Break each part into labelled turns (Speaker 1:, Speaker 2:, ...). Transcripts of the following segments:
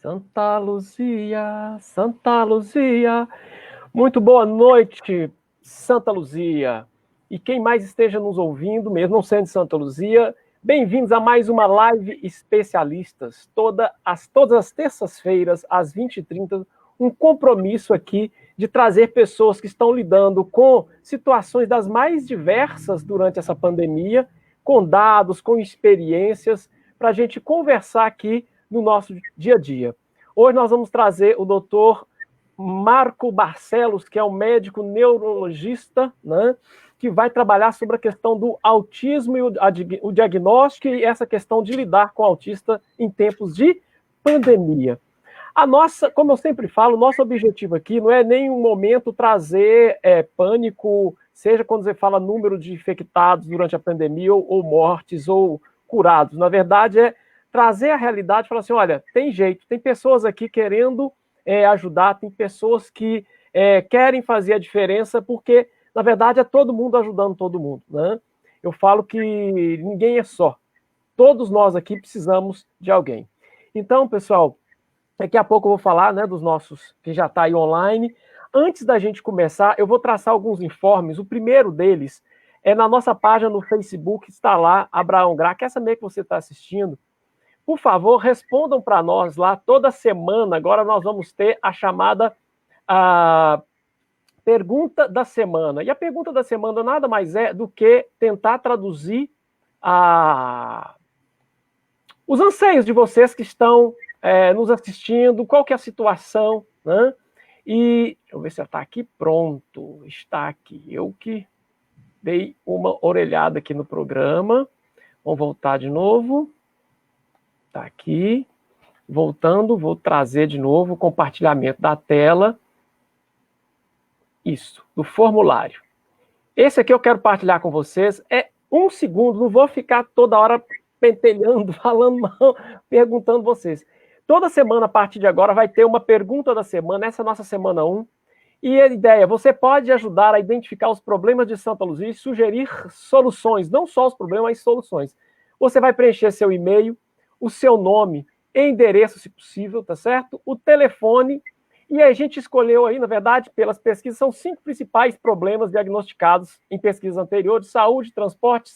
Speaker 1: Santa Luzia, Santa Luzia. Muito boa noite, Santa Luzia. E quem mais esteja nos ouvindo, mesmo não sendo de Santa Luzia, bem-vindos a mais uma live especialistas, todas as terças-feiras, às 20h30, um compromisso aqui de trazer pessoas que estão lidando com situações das mais diversas durante essa pandemia, com dados, com experiências, para a gente conversar aqui no nosso dia a dia. Hoje nós vamos trazer o doutor Marco Barcelos, que é um médico neurologista, né, que vai trabalhar sobre a questão do autismo e o diagnóstico e essa questão de lidar com o autista em tempos de pandemia. Como eu sempre falo, o nosso objetivo aqui não é nem um momento trazer pânico, seja quando você fala número de infectados durante a pandemia, ou mortes, ou curados. Na verdade, é trazer a realidade e falar assim, olha, tem jeito, tem pessoas aqui querendo ajudar, tem pessoas que querem fazer a diferença, porque, na verdade, é todo mundo ajudando todo mundo, né? Eu falo que ninguém é só. Todos nós aqui precisamos de alguém. Então, pessoal, daqui a pouco eu vou falar, né, dos nossos, que já está aí online. Antes da gente começar, eu vou traçar alguns informes. O primeiro deles é na nossa página no Facebook, está lá, Abraão Gra, que é essa meio que você está assistindo. Por favor, respondam para nós lá toda semana. Agora nós vamos ter a chamada pergunta da semana. E a pergunta da semana nada mais é do que tentar traduzir os anseios de vocês que estão nos assistindo, qual que é a situação, né? E deixa eu ver se já está aqui. Pronto, está aqui. Eu que dei uma orelhada aqui no programa. Vamos voltar de novo. Está aqui. Voltando, vou trazer de novo o compartilhamento da tela. Isso, do formulário. Esse aqui eu quero partilhar com vocês. É 1 segundo, não vou ficar toda hora pentelhando, falando não, perguntando vocês. Toda semana, a partir de agora, vai ter uma pergunta da semana, essa é a nossa semana 1. E a ideia, você pode ajudar a identificar os problemas de Santa Luzia e sugerir soluções, não só os problemas, mas soluções. Você vai preencher seu e-mail, o seu nome, endereço, se possível, tá certo? O telefone, e a gente escolheu aí, na verdade, pelas pesquisas, são 5 principais problemas diagnosticados em pesquisas anteriores: saúde, transporte,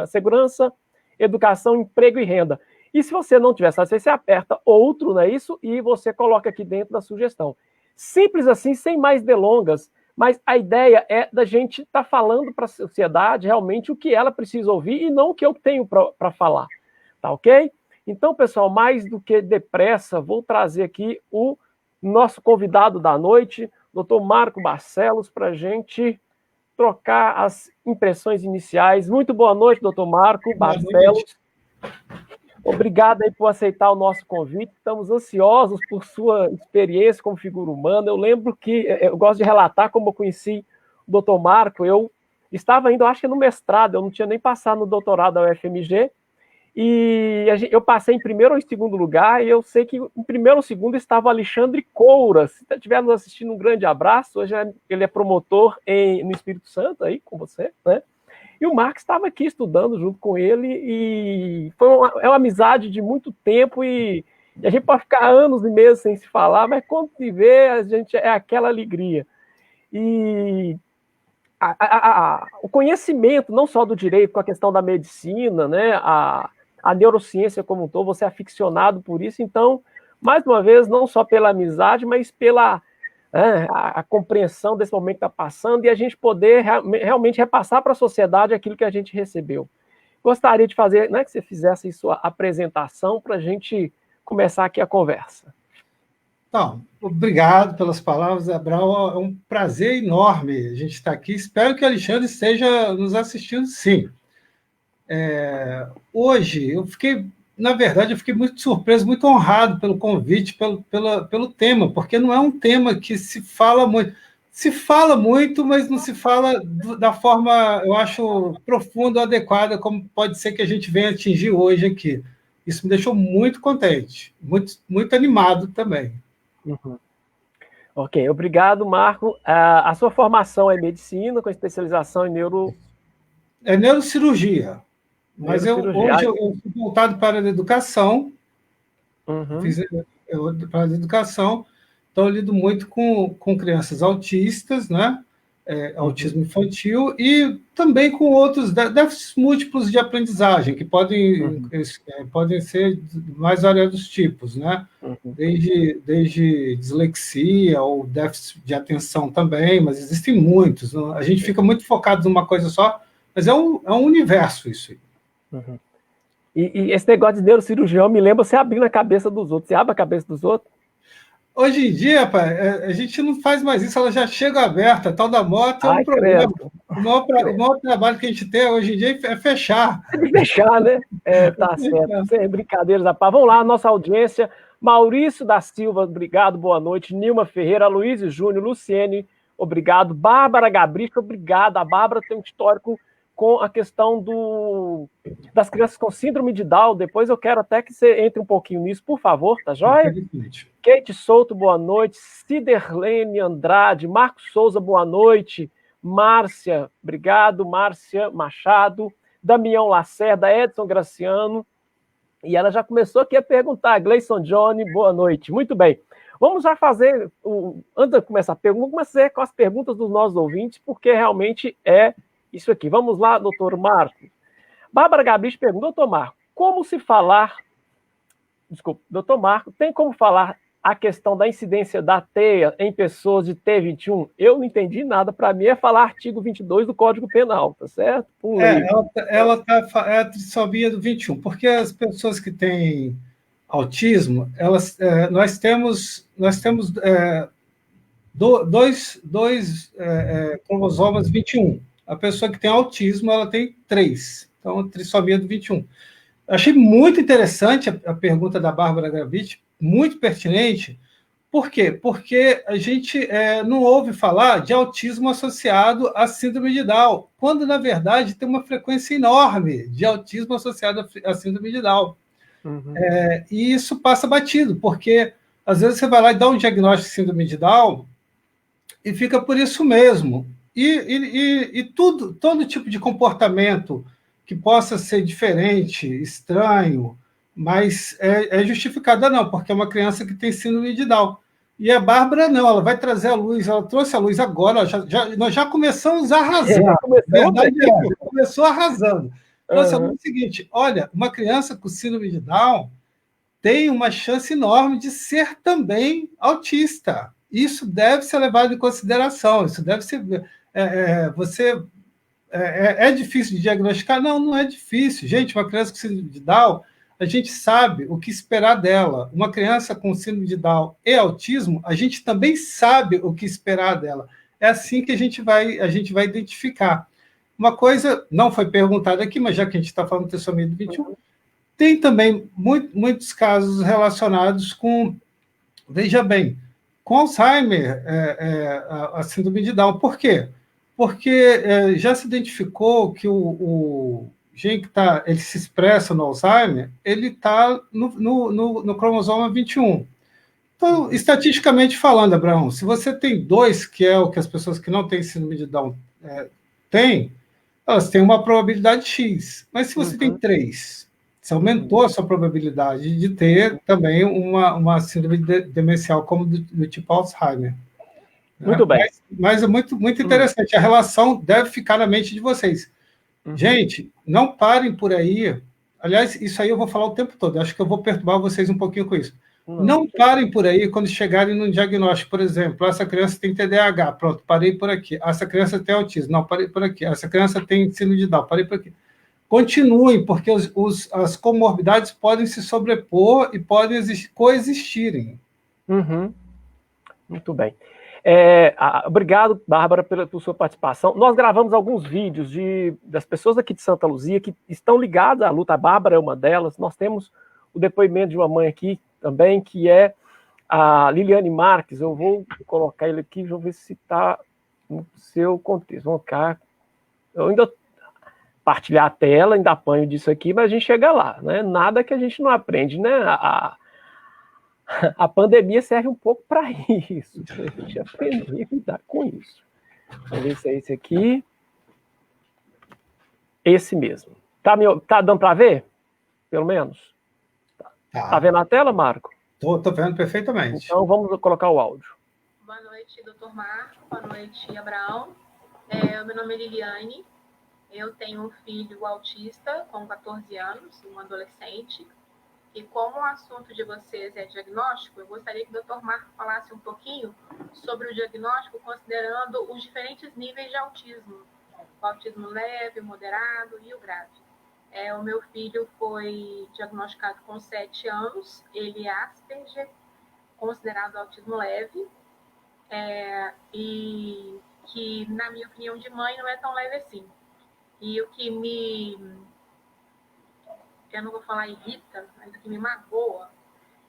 Speaker 1: segurança, educação, emprego e renda. E se você não tiver satisfeito, você aperta outro, não é isso? E você coloca aqui dentro da sugestão. Simples assim, sem mais delongas, mas a ideia é da gente estar falando para a sociedade realmente o que ela precisa ouvir e não o que eu tenho para falar, tá ok? Então, pessoal, mais do que depressa, vou trazer aqui o nosso convidado da noite, doutor Marco Barcelos, para a gente trocar as impressões iniciais. Muito boa noite, doutor Marco Barcelos. Obrigado aí por aceitar o nosso convite. Estamos ansiosos por sua experiência como figura humana. Eu lembro que eu gosto de relatar como eu conheci o doutor Marco. Eu estava indo, acho que no mestrado, eu não tinha nem passado no doutorado da UFMG, e eu passei em primeiro ou em segundo lugar, e eu sei que em primeiro ou segundo estava o Alexandre Coura. Se estiver nos assistindo, um grande abraço. Hoje ele é promotor no Espírito Santo, aí com você, né? E o Marcos estava aqui estudando junto com ele, e é uma amizade de muito tempo, e a gente pode ficar anos e meses sem se falar, mas quando se vê, a gente é aquela alegria. E o conhecimento, não só do direito, com a questão da medicina, né, a neurociência como um todo, você é aficionado por isso. Então, mais uma vez, não só pela amizade, mas pela a compreensão desse momento que está passando, e a gente poder realmente repassar para a sociedade aquilo que a gente recebeu. Gostaria de fazer, né, que você fizesse aí sua apresentação para a gente começar aqui a conversa.
Speaker 2: Então, obrigado pelas palavras, Abraão. É um prazer enorme a gente estar aqui. Espero que o Alexandre esteja nos assistindo, sim. Hoje, na verdade, eu fiquei muito surpreso, muito honrado pelo convite, pelo tema, porque não é um tema que se fala muito. Se fala muito, mas não se fala da forma, eu acho, profunda, adequada, como pode ser que a gente venha atingir hoje aqui. Isso me deixou muito contente, muito, muito animado também.
Speaker 1: Uhum. Ok, obrigado, Marco. A sua formação é medicina, com especialização em
Speaker 2: É neurocirurgia. Mas hoje eu fui voltado para a educação. Uhum. para a educação. Então, eu lido muito com crianças autistas, né? Autismo infantil, e também com outros déficits múltiplos de aprendizagem, que podem ser de mais variados tipos, né? Desde dislexia ou déficit de atenção também, mas existem muitos. Né? A gente fica muito focado numa coisa só, mas é um universo isso aí.
Speaker 1: E esse negócio de neurocirurgião me lembra você abrindo a cabeça dos outros. Você abre a cabeça dos outros?
Speaker 2: Hoje em dia, pai, a gente não faz mais isso, ela já chega aberta. A tal da moto é um problema. O maior trabalho que a gente tem hoje em dia é fechar.
Speaker 1: É de fechar, né? Tá certo. Sem brincadeiras, rapaz. Vamos lá, nossa audiência. Maurício da Silva, obrigado, boa noite. Nilma Ferreira, Luiz Júnior, Luciene, obrigado. Bárbara Gabricho, obrigado. A Bárbara tem um histórico com a questão das crianças com síndrome de Down. Depois eu quero até que você entre um pouquinho nisso, por favor, tá joia? Kate Souto, boa noite. Ciderlene Andrade, Marcos Souza, boa noite. Márcia, obrigado. Márcia Machado, Damião Lacerda, Edson Graciano. E ela já começou aqui a perguntar. Gleison Johnny, boa noite. Muito bem. Vamos já fazer, antes de começar a pergunta, vamos começar com as perguntas dos nossos ouvintes, porque realmente é isso aqui. Vamos lá, doutor Marco. Bárbara Gabriel pergunta, doutor Marco, doutor Marco, tem como falar a questão da incidência da teia em pessoas de T21? Eu não entendi nada, para mim é falar artigo 22 do Código Penal, tá certo?
Speaker 2: Ela é a trissomia do 21, porque as pessoas que têm autismo, nós temos dois cromossomas 21. A pessoa que tem autismo, ela tem 3. Então, trissomia do 21. Achei muito interessante a pergunta da Bárbara Gravitch, muito pertinente. Por quê? Porque a gente não ouve falar de autismo associado à síndrome de Down, quando, na verdade, tem uma frequência enorme de autismo associado à síndrome de Down. E isso passa batido, porque, às vezes, você vai lá e dá um diagnóstico de síndrome de Down e fica por isso mesmo. E todo tipo de comportamento que possa ser diferente, estranho, mas é justificada não, porque é uma criança que tem síndrome de Down. E a Bárbara não, ela vai trazer a luz, ela trouxe a luz agora, nós já começamos arrasando. Verdade começou arrasando. Trouxe a luz seguinte, olha, uma criança com síndrome de Down tem uma chance enorme de ser também autista. Isso deve ser levado em consideração, isso deve ser... É difícil de diagnosticar? Não é difícil. Gente, uma criança com síndrome de Down, a gente sabe o que esperar dela. Uma criança com síndrome de Down e autismo, a gente também sabe o que esperar dela. É assim que a gente vai identificar. Uma coisa não foi perguntada aqui, mas já que a gente está falando de trissomia do 21, tem também muitos casos relacionados com, veja bem, com Alzheimer, a síndrome de Down. Por quê? Porque já se identificou que o gene que ele se expressa no Alzheimer, ele está no cromosoma 21. Então, estatisticamente falando, Abraão, se você tem 2, que é o que as pessoas que não têm síndrome de Down têm, elas têm uma probabilidade X. Mas se você tem 3, você aumentou a sua probabilidade de ter também uma síndrome demencial como do tipo Alzheimer.
Speaker 1: Muito bem.
Speaker 2: Mas é muito interessante. A relação deve ficar na mente de vocês. Gente, não parem por aí. Aliás, isso aí eu vou falar o tempo todo. Acho que eu vou perturbar vocês um pouquinho com isso. Não parem por aí quando chegarem no diagnóstico. Por exemplo, essa criança tem TDAH. Pronto, parei por aqui. Essa criança tem autismo. Não, parei por aqui. Essa criança tem síndrome de Down. Parei por aqui. Continuem, porque as comorbidades podem se sobrepor e podem coexistirem.
Speaker 1: Muito bem. Obrigado, Bárbara, por sua participação. Nós gravamos alguns vídeos das pessoas aqui de Santa Luzia que estão ligadas à luta. A Bárbara é uma delas. Nós temos o depoimento de uma mãe aqui também, que é a Liliane Marques. Eu vou colocar ele aqui, deixa eu ver se está no seu contexto. Vamos cá. Eu ainda partilhar a tela, ainda apanho disso aqui, mas a gente chega lá, né? Nada que a gente não aprende, né? A pandemia serve um pouco para isso, a gente aprender a lidar com isso. Vamos ver se é esse aqui. Esse mesmo. Tá dando para ver? Pelo menos? Tá vendo a tela, Marco?
Speaker 2: Estou vendo perfeitamente.
Speaker 1: Então, vamos colocar o áudio.
Speaker 3: Boa noite, doutor Marco. Boa noite, Abraão. Meu nome é Liliane. Eu tenho um filho autista com 14 anos, um adolescente. E como o assunto de vocês é diagnóstico, eu gostaria que o doutor Marco falasse um pouquinho sobre o diagnóstico, considerando os diferentes níveis de autismo. O autismo leve, o moderado e o grave. O meu filho foi diagnosticado com 7 anos, ele é Asperger, considerado autismo leve, e que, na minha opinião de mãe, não é tão leve assim. E o que eu não vou falar irrita, mas o que me magoa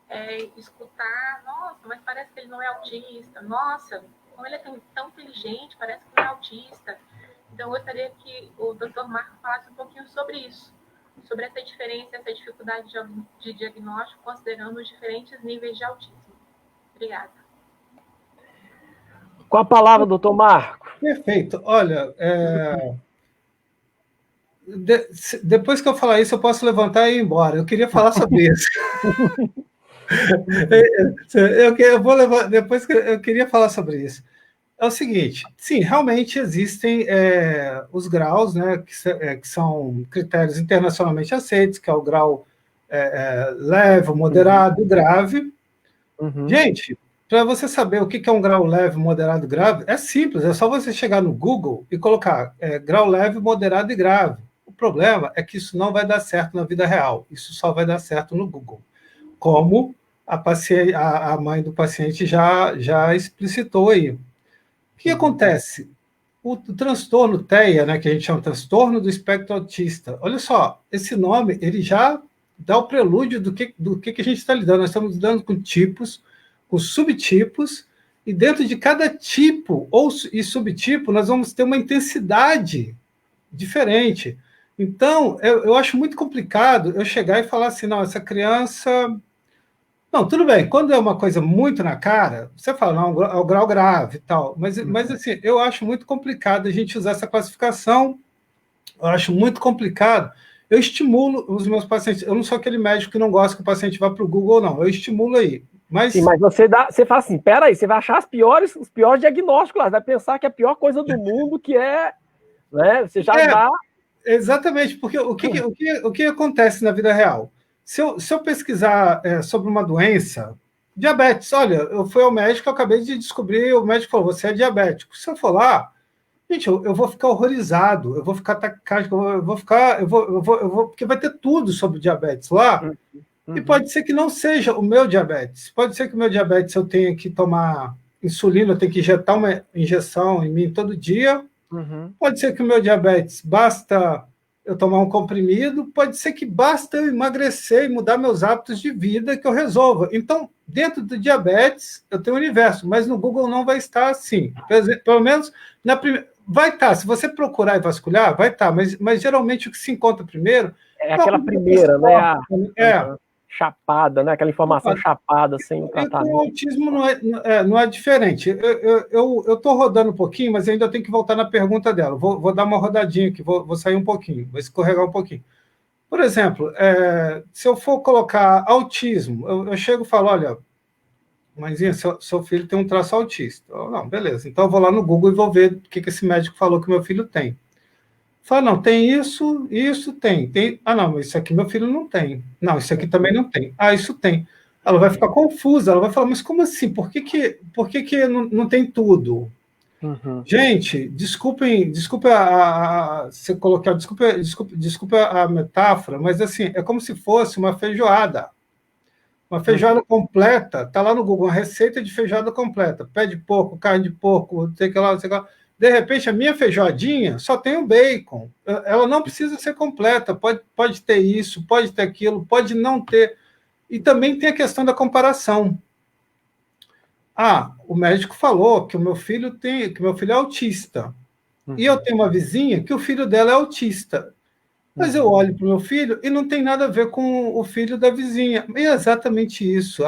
Speaker 3: é escutar, nossa, mas parece que ele não é autista, nossa, como ele é tão inteligente, parece que não é autista. Então, eu gostaria que o Dr. Marco falasse um pouquinho sobre isso, sobre essa diferença, essa dificuldade de diagnóstico, considerando os diferentes níveis de autismo. Obrigada.
Speaker 1: Com a palavra, doutor Marco.
Speaker 2: Perfeito. Olha, depois que eu falar isso, eu posso levantar e ir embora. Eu queria falar sobre isso. Eu vou levar, depois que eu queria falar sobre isso. É o seguinte, sim, realmente existem os graus, né, que são critérios internacionalmente aceitos, que é o grau leve, moderado e grave. Gente, para você saber o que é um grau leve, moderado e grave, é simples, é só você chegar no Google e colocar grau leve, moderado e grave. O problema é que isso não vai dar certo na vida real, isso só vai dar certo no Google. Como a mãe do paciente já explicitou aí. O que acontece? O transtorno TEA, né, que a gente chama de transtorno do espectro autista, olha só, esse nome ele já dá o prelúdio do que a gente está lidando. Nós estamos lidando com tipos, com subtipos, e dentro de cada tipo e subtipo nós vamos ter uma intensidade diferente. Então, eu acho muito complicado eu chegar e falar assim, não, essa criança... Não, tudo bem, quando é uma coisa muito na cara, você fala, não, é o grau grave e tal, mas assim, eu acho muito complicado a gente usar essa classificação, eu acho muito complicado. Eu estimulo os meus pacientes, eu não sou aquele médico que não gosta que o paciente vá para o Google, não, eu estimulo aí. Mas...
Speaker 1: Sim, mas você fala assim, peraí, você vai achar os piores diagnósticos lá, vai pensar que é a pior coisa do mundo, que é, né, você já dá...
Speaker 2: Exatamente, porque o que acontece na vida real? Se eu pesquisar sobre uma doença, diabetes, olha, eu fui ao médico, eu acabei de descobrir, o médico falou, você é diabético. Se eu for lá, gente, eu vou ficar horrorizado, eu vou ficar taquicárdico, porque vai ter tudo sobre diabetes lá, e pode ser que não seja o meu diabetes. Pode ser que o meu diabetes eu tenha que tomar insulina, eu tenho que injetar uma injeção em mim todo dia. Pode ser que o meu diabetes basta eu tomar um comprimido, pode ser que basta eu emagrecer e mudar meus hábitos de vida que eu resolva. Então, dentro do diabetes, eu tenho o universo, mas no Google não vai estar assim. Pelo menos, vai estar. Se você procurar e vasculhar, vai estar, mas geralmente o que se encontra primeiro...
Speaker 1: É aquela primeira, né? Chapada, né? Aquela informação chapada, sem tratamento.
Speaker 2: O autismo não é diferente. Eu estou rodando um pouquinho, mas ainda tenho que voltar na pergunta dela. Vou dar uma rodadinha aqui, vou sair um pouquinho, vou escorregar um pouquinho. Por exemplo, se eu for colocar autismo, eu chego e falo, olha, mãezinha, seu filho tem um traço autista. Não, beleza. Então eu vou lá no Google e vou ver o que esse médico falou que meu filho tem. Fala, não, tem isso, tem. Ah, não, isso aqui meu filho não tem. Não, isso aqui também não tem. Ah, isso tem. Ela vai ficar confusa, ela vai falar, mas como assim? Por que não tem tudo? Gente, desculpe se colocar, desculpe a metáfora, mas assim, é como se fosse uma feijoada. Uma feijoada completa, está lá no Google, uma receita de feijoada completa. Pé de porco, carne de porco, não sei o que lá, não sei o que lá. De repente, a minha feijoadinha só tem o bacon. Ela não precisa ser completa. Pode ter isso, pode ter aquilo, pode não ter. E também tem a questão da comparação. Ah, o médico falou que o meu filho é autista. E eu tenho uma vizinha que o filho dela é autista. Mas eu olho para o meu filho e não tem nada a ver com o filho da vizinha. E é exatamente isso.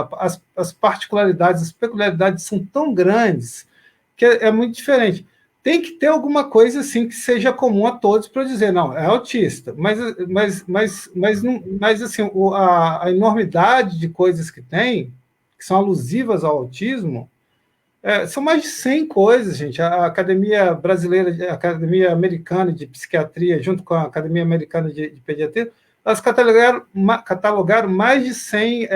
Speaker 2: As particularidades, as peculiaridades são tão grandes que é muito diferente. Tem que ter alguma coisa assim que seja comum a todos para dizer, não, é autista. Mas assim, a enormidade de coisas que tem que são alusivas ao autismo, são mais de 100 coisas, gente. A Academia Brasileira, a Academia Americana de Psiquiatria, junto com a Academia Americana de Pediatria, elas catalogaram mais de 100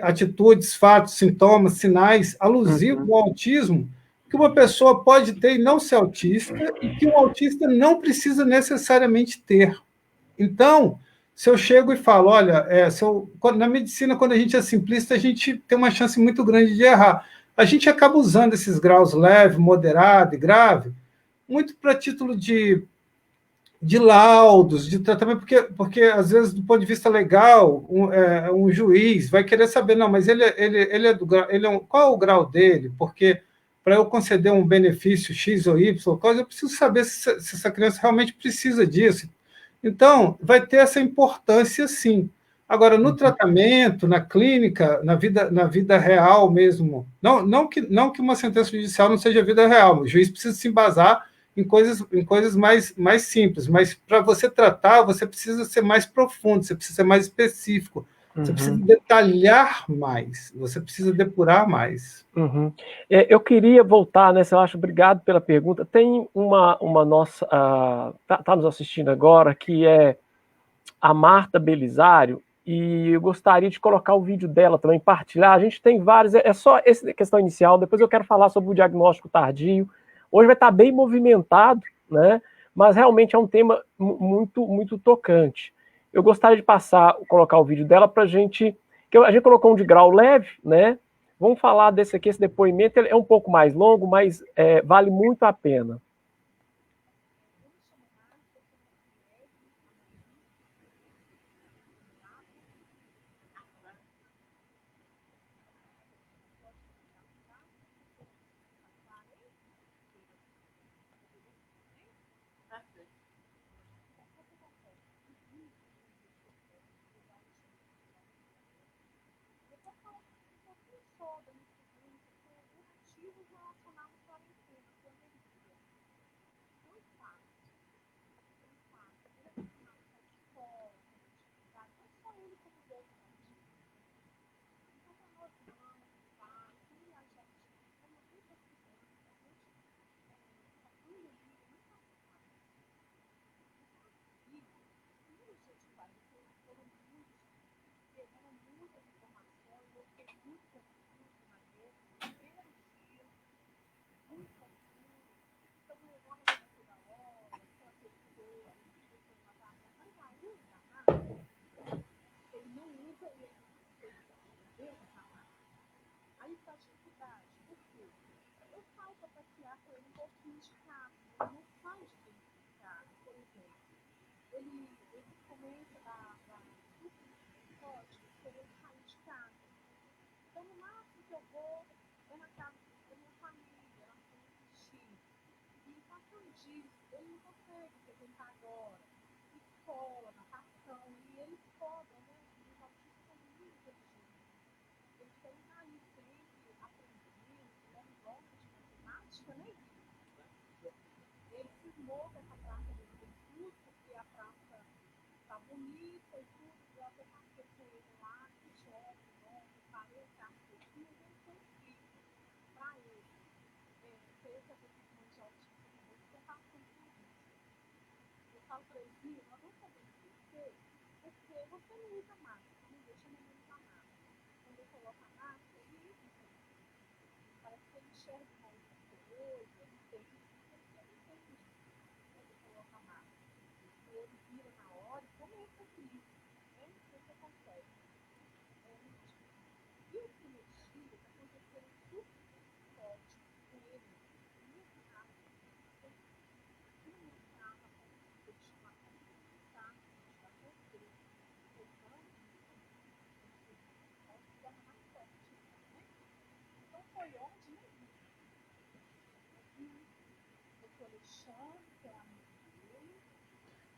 Speaker 2: atitudes, fatos, sintomas, sinais alusivos ao autismo que uma pessoa pode ter e não ser autista, e que um autista não precisa necessariamente ter. Então, se eu chego e falo, olha, na medicina, quando a gente é simplista, a gente tem uma chance muito grande de errar. A gente acaba usando esses graus leve, moderado e grave, muito para título de laudos, de tratamento, porque às vezes, do ponto de vista legal, um juiz vai querer saber, não, mas ele é do grau, qual é o grau dele? Porque para eu conceder um benefício X ou Y, eu preciso saber se essa criança realmente precisa disso. Então, vai ter essa importância, sim. Agora, no tratamento, na clínica, na vida real mesmo, não que uma sentença judicial não seja vida real, o juiz precisa se embasar em coisas mais simples, mas para você tratar, você precisa ser mais profundo, você precisa ser mais específico, você precisa detalhar mais, você precisa depurar mais.
Speaker 1: Eu queria voltar nessa, eu acho, obrigado pela pergunta. Tem uma nossa, tá nos assistindo agora, que é a Marta Belisário, e eu gostaria de colocar o vídeo dela também, partilhar. A gente tem vários, é só essa questão inicial, depois eu quero falar sobre o diagnóstico tardio. Hoje vai estar bem movimentado, né? Mas realmente é um tema muito, muito tocante. Eu gostaria de colocar o vídeo dela para a gente colocou um de grau leve, né? Vamos falar desse aqui, esse depoimento, ele é um pouco mais longo, mas vale muito a pena.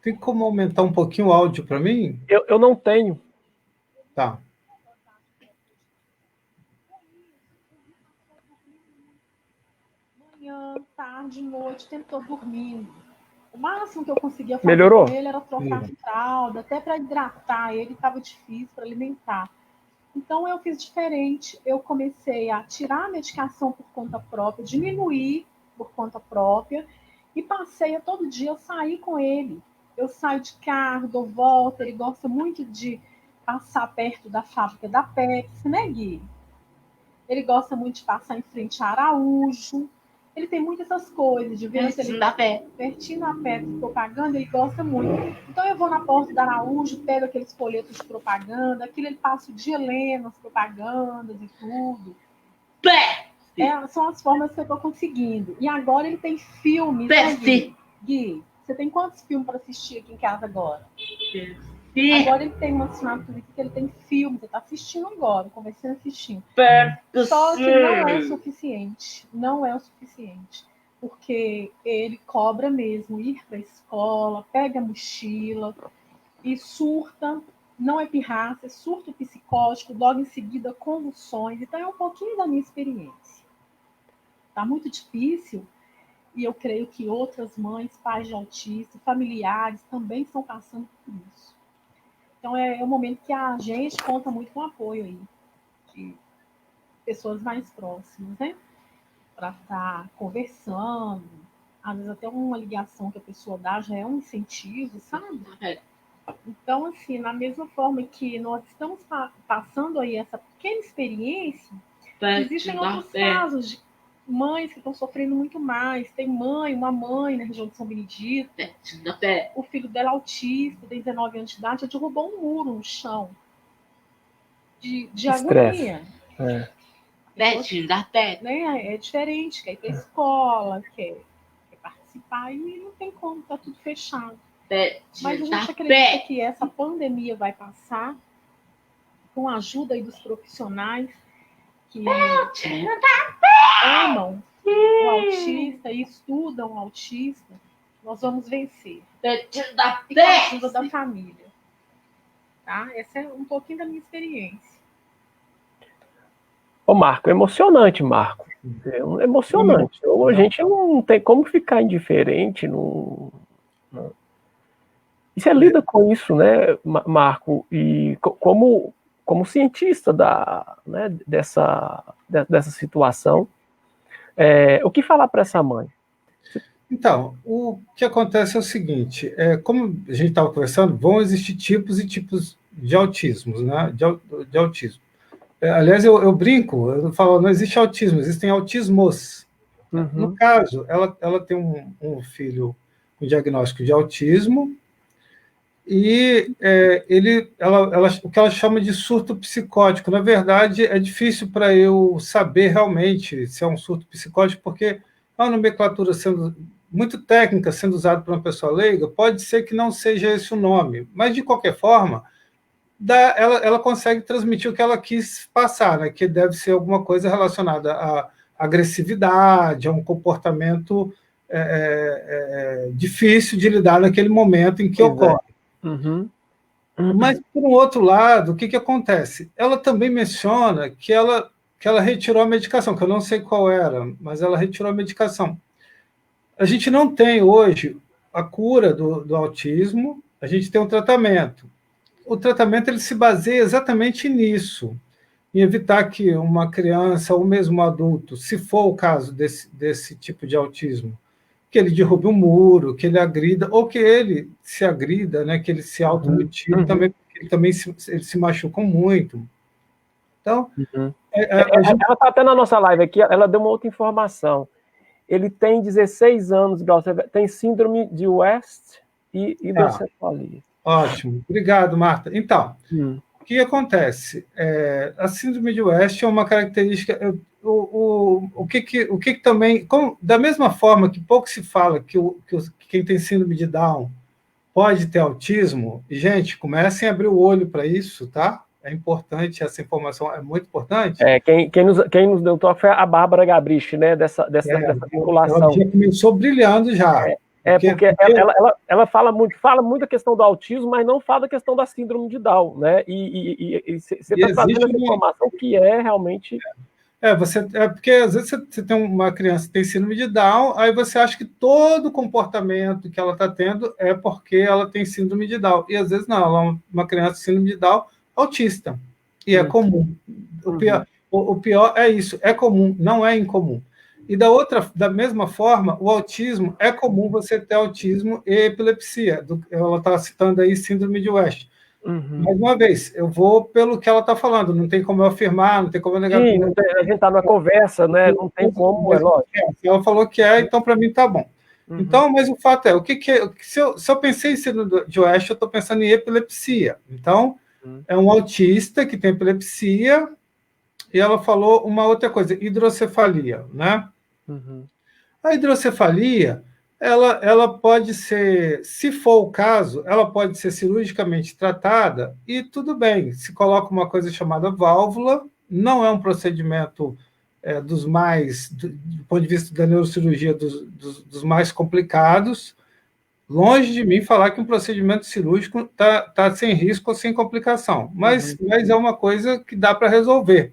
Speaker 2: Tem como aumentar um pouquinho o áudio para mim?
Speaker 1: Eu não tenho.
Speaker 2: Tá.
Speaker 4: Manhã, tarde, noite, o tempo todo dormindo. O máximo que eu conseguia fazer
Speaker 1: Melhorou?
Speaker 4: com ele era trocar a fralda, até para hidratar ele estava difícil para alimentar. Então, eu fiz diferente. Eu comecei a tirar a medicação por conta própria, diminuir por conta própria, e passei a todo dia sair com ele. Eu saio de carro, dou volta, ele gosta muito de passar perto da fábrica da Pepsi, né, Gui? Ele gosta muito de passar em frente a Araújo. Ele tem muitas essas coisas, de ver
Speaker 5: Pertinho da Pepsi.
Speaker 4: pertinho da Pepsi propaganda, ele gosta muito. Então eu vou na porta da Araújo, pego aqueles folhetos de propaganda, aquilo ele passa o dia lendo as propagandas e tudo. São as formas que eu estou conseguindo. E agora ele tem filmes. Né, Gui, você tem quantos filmes para assistir aqui em casa agora? Agora ele tem uma assinatura que ele tem filmes, você está assistindo agora, conversando assistindo. Só que não é o suficiente. Não é o suficiente. Porque ele cobra mesmo ir para a escola, pega a mochila e surta. Não é pirraça, é surto psicótico, logo em seguida convulsões. Então é um pouquinho da minha experiência. Está muito difícil. E eu creio que outras mães, pais de autistas, familiares também estão passando por isso. Então, é um momento que a gente conta muito com o apoio aí de pessoas mais próximas, né? Para estar conversando. Às vezes até uma ligação que a pessoa dá já é um incentivo, sabe? Então, assim, na mesma forma que nós estamos passando aí essa pequena experiência, existem outros casos de mães que estão sofrendo muito mais. Tem uma mãe na região de São Benedito, o filho dela autista, tem 19 anos de idade, já derrubou um muro no chão de agonia. É diferente, quer ir para a escola, quer participar e não tem como, tá tudo fechado. Mas a gente acredita que essa pandemia vai passar com a ajuda aí dos profissionais que amam o autista e estudam o autista, nós vamos vencer. E com a ajuda da família. Tá? Essa é um pouquinho da minha experiência.
Speaker 1: Ô, Marco, emocionante, Marco. É emocionante. A gente não tem como ficar indiferente. E você lida com isso, né, Marco? E como cientista dessa situação, o que falar para essa mãe?
Speaker 2: Então, o que acontece é o seguinte, como a gente estava conversando, vão existir tipos e tipos de autismos, né? De autismo. Aliás, eu brinco, eu falo, não existe autismo, existem autismos. Uhum. No caso, ela tem um filho com diagnóstico de autismo, e o que ela chama de surto psicótico. Na verdade, é difícil para eu saber realmente se é um surto psicótico, porque é uma nomenclatura sendo muito técnica, sendo usada por uma pessoa leiga, pode ser que não seja esse o nome, mas, de qualquer forma, ela consegue transmitir o que ela quis passar, né? Que deve ser alguma coisa relacionada à agressividade, a um comportamento difícil de lidar naquele momento em que ocorre.
Speaker 1: Uhum.
Speaker 2: Mas, por um outro lado, o que acontece? Ela também menciona que ela retirou a medicação, que eu não sei qual era, mas ela retirou a medicação. A gente não tem hoje a cura do autismo, a gente tem um tratamento. O tratamento ele se baseia exatamente nisso, em evitar que uma criança ou mesmo um adulto, se for o caso desse tipo de autismo, que ele derrube um muro, que ele agrida, ou que ele se agrida, né, que ele se automutile, também, porque ele se machuca muito. Então,
Speaker 1: ela está até na nossa live aqui, ela deu uma outra informação. Ele tem 16 anos, tem síndrome de West e hidrocefalia.
Speaker 2: Ótimo, obrigado, Marta. Então, o que acontece? A síndrome de West é uma característica... O que também... da mesma forma que pouco se fala que quem tem síndrome de Down pode ter autismo, e, gente, comecem a abrir o olho para isso, tá? É importante, essa informação é muito importante.
Speaker 1: Quem nos deu toque foi a Bárbara Gabrich, né? Dessa vinculação.
Speaker 2: Ela já começou brilhando já.
Speaker 1: Porque ela fala muito a questão do autismo, mas não fala a questão da síndrome de Down, né? E você está trazendo essa informação que é realmente...
Speaker 2: porque às vezes você tem uma criança que tem síndrome de Down, aí você acha que todo comportamento que ela está tendo é porque ela tem síndrome de Down. E às vezes não, ela é uma criança com síndrome de Down autista. E é comum. O pior é isso, é comum, não é incomum. E da mesma forma, o autismo, é comum você ter autismo e epilepsia. Ela está citando aí síndrome de West. Mais uma vez, eu vou pelo que ela está falando, não tem como eu afirmar, não tem como eu negar.
Speaker 1: Sim, a gente está numa conversa, né? Não tem como, é lógico.
Speaker 2: Ela falou que é, então para mim tá bom. Então, mas o fato é, se eu pensei em síndrome de West, eu estou pensando em epilepsia. Então, é um autista que tem epilepsia, e ela falou uma outra coisa, hidrocefalia, né? A hidrocefalia, ela pode ser, se for o caso, ela pode ser cirurgicamente tratada e tudo bem, se coloca uma coisa chamada válvula, não é um procedimento dos mais, do ponto de vista da neurocirurgia, dos mais complicados. Longe de mim falar que um procedimento cirúrgico está sem risco ou sem complicação, mas é uma coisa que dá para resolver.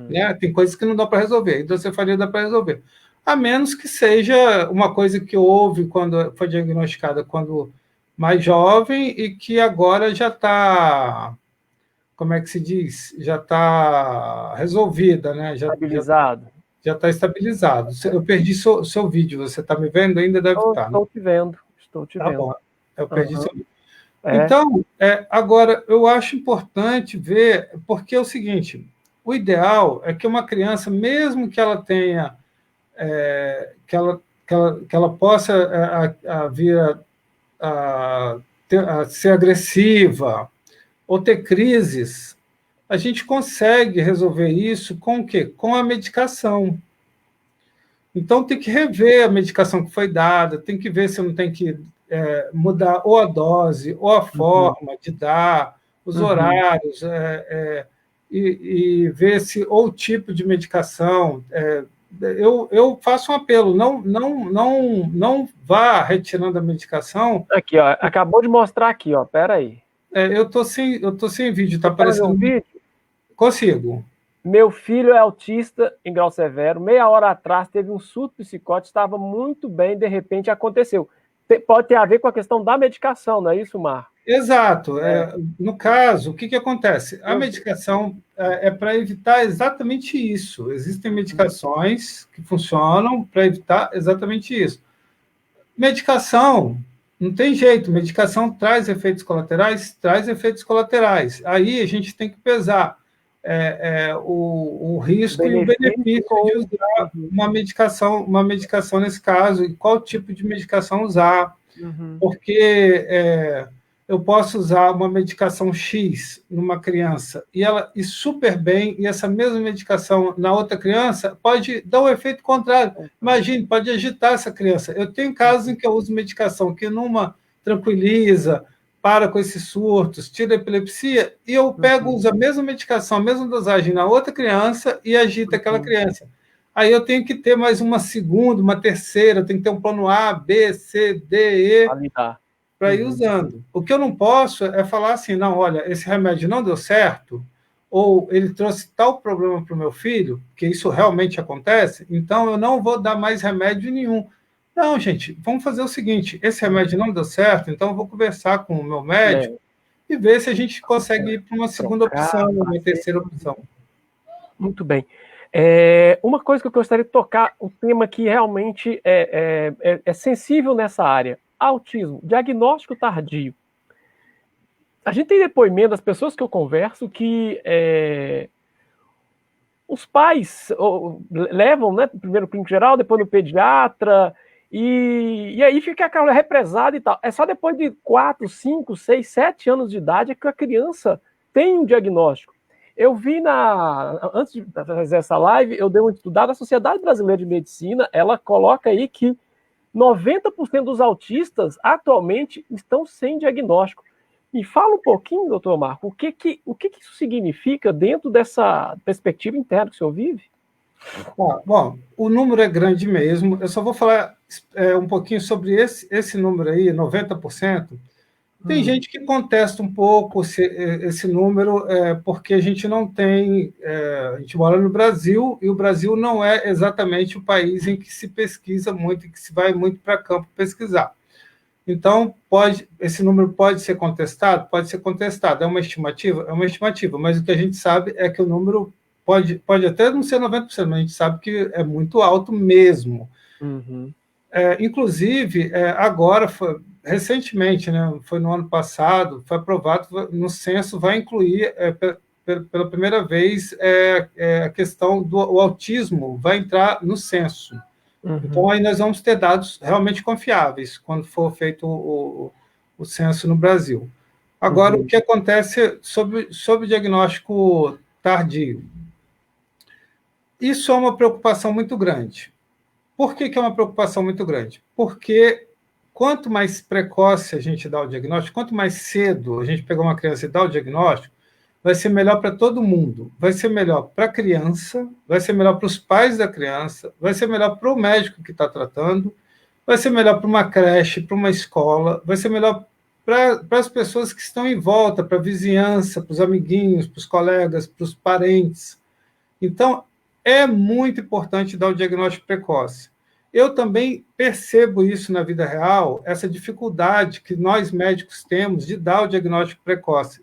Speaker 2: Né? Tem coisas que não dá para resolver, hidrocefalia dá para resolver. A menos que seja uma coisa que houve quando foi diagnosticada quando mais jovem e que agora já está, como é que se diz? Já está resolvida, né?
Speaker 1: Estabilizado.
Speaker 2: Já está estabilizado. Eu perdi seu vídeo, você está me vendo? Ainda deve estar.
Speaker 1: Estou te vendo.
Speaker 2: Tá bom, eu perdi seu vídeo. Então, agora, eu acho importante ver, porque é o seguinte, o ideal é que uma criança, mesmo que ela tenha, que ela possa vir a ser agressiva ou ter crises, a gente consegue resolver isso com o quê? Com a medicação. Então, tem que rever a medicação que foi dada, tem que ver se não tem que mudar ou a dose, ou a forma de dar, os horários, e ver se ou o tipo de medicação. Eu faço um apelo, não vá retirando a medicação.
Speaker 1: Aqui, ó, acabou de mostrar aqui, ó. Pera aí.
Speaker 2: Eu tô sem vídeo, tá aparecendo.
Speaker 1: Um vídeo?
Speaker 2: Consigo.
Speaker 1: Meu filho é autista em grau severo. Meia hora atrás teve um surto psicótico, estava muito bem, de repente aconteceu. Pode ter a ver com a questão da medicação, não é isso, Mar?
Speaker 2: Exato. No caso, o que acontece? A medicação é para evitar exatamente isso. Existem medicações que funcionam para evitar exatamente isso. Medicação, não tem jeito. Medicação traz efeitos colaterais? Traz efeitos colaterais. Aí a gente tem que pesar o risco e o benefício de usar uma medicação nesse caso, e qual tipo de medicação usar. Porque eu posso usar uma medicação X numa criança e super bem, e essa mesma medicação na outra criança pode dar um efeito contrário. Imagine, pode agitar essa criança. Eu tenho casos em que eu uso medicação que numa tranquiliza, para com esses surtos, tira a epilepsia, e eu uso a mesma medicação, a mesma dosagem na outra criança e agita aquela criança. Aí eu tenho que ter mais uma segunda, uma terceira, eu tenho que ter um plano A, B, C, D, E, para ir usando. O que eu não posso é falar assim, não, olha, esse remédio não deu certo, ou ele trouxe tal problema para o meu filho, que isso realmente acontece, então eu não vou dar mais remédio nenhum. Não, gente, vamos fazer o seguinte, esse remédio não deu certo, então eu vou conversar com o meu médico e ver se a gente consegue ir para uma segunda opção, uma terceira opção.
Speaker 1: Muito bem. Uma coisa que eu gostaria de tocar, um tema que realmente é sensível nessa área, autismo, diagnóstico tardio. A gente tem depoimento das pessoas que eu converso que os pais levam, né, primeiro no clínico geral, depois no pediatra, e aí fica aquela represada e tal. É só depois de 4, 5, 6, 7 anos de idade que a criança tem um diagnóstico. Eu vi antes de fazer essa live, eu dei uma estudada, a Sociedade Brasileira de Medicina, ela coloca aí que 90% dos autistas atualmente estão sem diagnóstico. Me fala um pouquinho, doutor Marco, o que isso significa dentro dessa perspectiva interna que o senhor vive?
Speaker 2: Bom, o número é grande mesmo. Eu só vou falar um pouquinho sobre esse número aí, 90%. Tem gente que contesta um pouco esse número, porque a gente não tem... a gente mora no Brasil, e o Brasil não é exatamente o país em que se pesquisa muito, em que se vai muito para campo pesquisar. Então, esse número pode ser contestado? Pode ser contestado. É uma estimativa? É uma estimativa, mas o que a gente sabe é que o número pode até não ser 90%, mas a gente sabe que é muito alto mesmo.
Speaker 1: Uhum.
Speaker 2: Inclusive, agora, recentemente, né, foi no ano passado, foi aprovado, no censo vai incluir, pela primeira vez, a questão do autismo vai entrar no censo.
Speaker 1: Uhum.
Speaker 2: Então, aí nós vamos ter dados realmente confiáveis quando for feito o censo no Brasil. Agora, o que acontece sobre o diagnóstico tardio? Isso é uma preocupação muito grande. Por que é uma preocupação muito grande? Porque quanto mais precoce a gente dá o diagnóstico, quanto mais cedo a gente pegar uma criança e dar o diagnóstico, vai ser melhor para todo mundo. Vai ser melhor para a criança, vai ser melhor para os pais da criança, vai ser melhor para o médico que está tratando, vai ser melhor para uma creche, para uma escola, vai ser melhor para as pessoas que estão em volta, para a vizinhança, para os amiguinhos, para os colegas, para os parentes. Então, é muito importante dar o diagnóstico precoce. Eu também percebo isso na vida real, essa dificuldade que nós médicos temos de dar o diagnóstico precoce.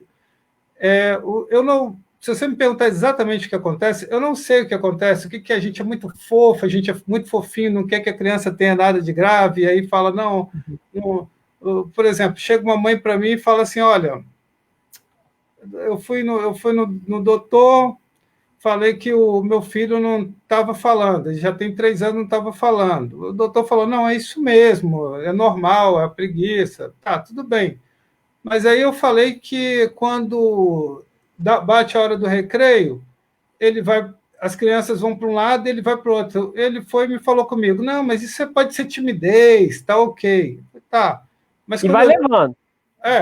Speaker 2: Eu não, se você me perguntar exatamente o que acontece, eu não sei o que acontece, o que a gente é muito fofo, a gente é muito fofinho, não quer que a criança tenha nada de grave, e aí fala, não, por exemplo, chega uma mãe para mim e fala assim, olha, eu fui no doutor, falei que o meu filho não estava falando, ele já tem 3 anos, não estava falando. O doutor falou, não, é isso mesmo, é normal, é a preguiça. Tá, tudo bem. Mas aí eu falei que quando bate a hora do recreio, as crianças vão para um lado e ele vai para o outro. Ele foi e me falou comigo, não, mas isso pode ser timidez, tá ok. Tá. Mas
Speaker 1: e vai levando.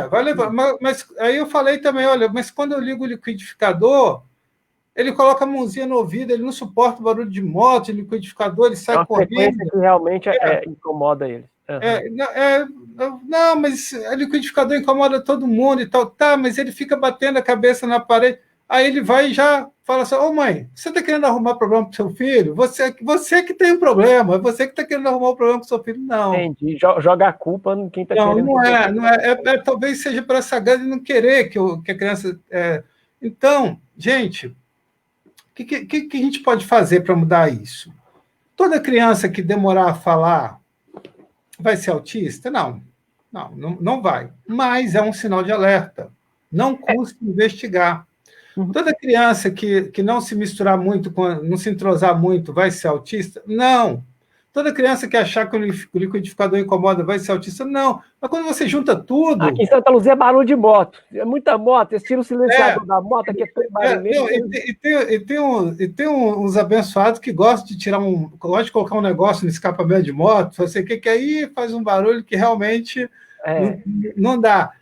Speaker 2: Vai levando. Mas aí eu falei também, olha, mas quando eu ligo o liquidificador, ele coloca a mãozinha no ouvido, ele não suporta o barulho de moto, de liquidificador, ele sai correndo. É uma frequência
Speaker 1: que realmente incomoda ele.
Speaker 2: Não, mas o liquidificador incomoda todo mundo e tal. Tá, mas ele fica batendo a cabeça na parede. Aí ele vai e já fala assim, mãe, você está querendo arrumar problema para o seu filho? Você que tem um problema, é você que está querendo arrumar um problema para o seu filho. Não.
Speaker 1: Entendi, joga a culpa em quem está querendo.
Speaker 2: Não é. Talvez seja por essa gana de não querer que a criança... Então, gente, o que a gente pode fazer para mudar isso? Toda criança que demorar a falar vai ser autista? Não vai. Mas é um sinal de alerta. Não custa investigar. Toda criança que não se misturar muito, não se entrosar muito, vai ser autista? Não. Toda criança que achar que o liquidificador incomoda vai ser autista? Não. Mas quando você junta tudo...
Speaker 1: Aqui em Santa Luzia é barulho de moto. É muita moto. Eles tiram o silenciador da moto, aqui é todo barulho.
Speaker 2: E tem uns abençoados que gostam de gostam de colocar um negócio no escapamento de moto, você que aí faz um barulho que realmente não dá.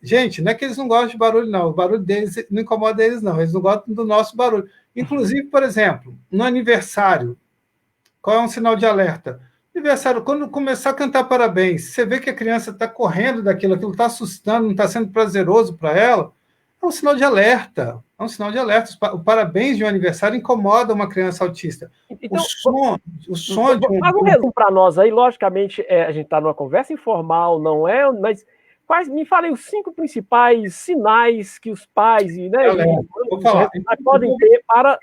Speaker 2: Gente, não é que eles não gostam de barulho, não. O barulho deles não incomoda eles, não. Eles não gostam do nosso barulho. Inclusive, por exemplo, no aniversário, qual é um sinal de alerta? Aniversário, quando começar a cantar parabéns, você vê que a criança está correndo aquilo está assustando, não está sendo prazeroso para ela, é um sinal de alerta. É um sinal de alerta. O parabéns de um aniversário incomoda uma criança autista.
Speaker 1: Então,
Speaker 2: o som de um...
Speaker 1: Faz um resumo para nós aí, logicamente, a gente está numa conversa informal, não é? Mas me falem os 5 principais sinais que os pais podem ter para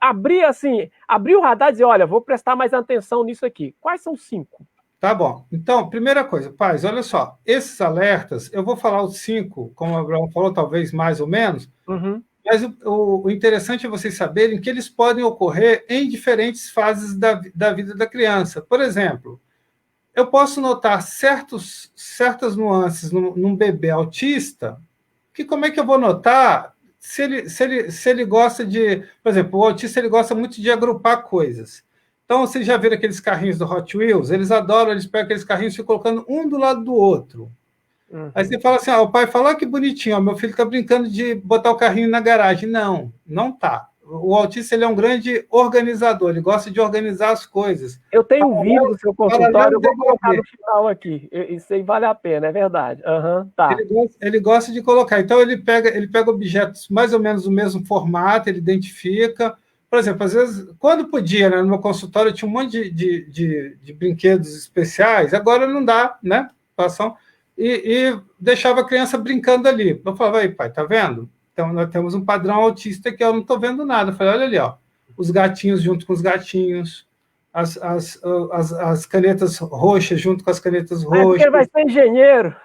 Speaker 1: abrir o radar e dizer, olha, vou prestar mais atenção nisso aqui. Quais são os 5?
Speaker 2: Tá bom. Então, primeira coisa, pais, olha só, esses alertas, eu vou falar os 5, como o Abraão falou, talvez mais ou menos, mas o interessante é vocês saberem que eles podem ocorrer em diferentes fases da vida da criança. Por exemplo, eu posso notar certas nuances num bebê autista, que como é que eu vou notar se ele gosta de... Por exemplo, o autista ele gosta muito de agrupar coisas. Então, vocês já viram aqueles carrinhos do Hot Wheels? Eles adoram, eles pegam aqueles carrinhos e ficam colocando um do lado do outro. Aí você fala assim, o pai fala, que bonitinho, meu filho está brincando de botar o carrinho na garagem. Não tá. O autista ele é um grande organizador, ele gosta de organizar as coisas.
Speaker 1: Eu tenho um vídeo do seu consultório, eu vou colocar no final aqui. Isso aí vale a pena, é verdade. Tá.
Speaker 2: Ele gosta de colocar. Então, ele pega objetos mais ou menos do mesmo formato, ele identifica, por exemplo, às vezes, quando podia, né, no meu consultório, tinha um monte de brinquedos especiais, agora não dá, né? E deixava a criança brincando ali. Eu falava, aí, pai, tá vendo? Então, nós temos um padrão autista que eu não estou vendo nada. Eu falei, olha ali, ó, os gatinhos junto com os gatinhos, as canetas roxas junto com as canetas roxas.
Speaker 1: Porque ele vai ser engenheiro.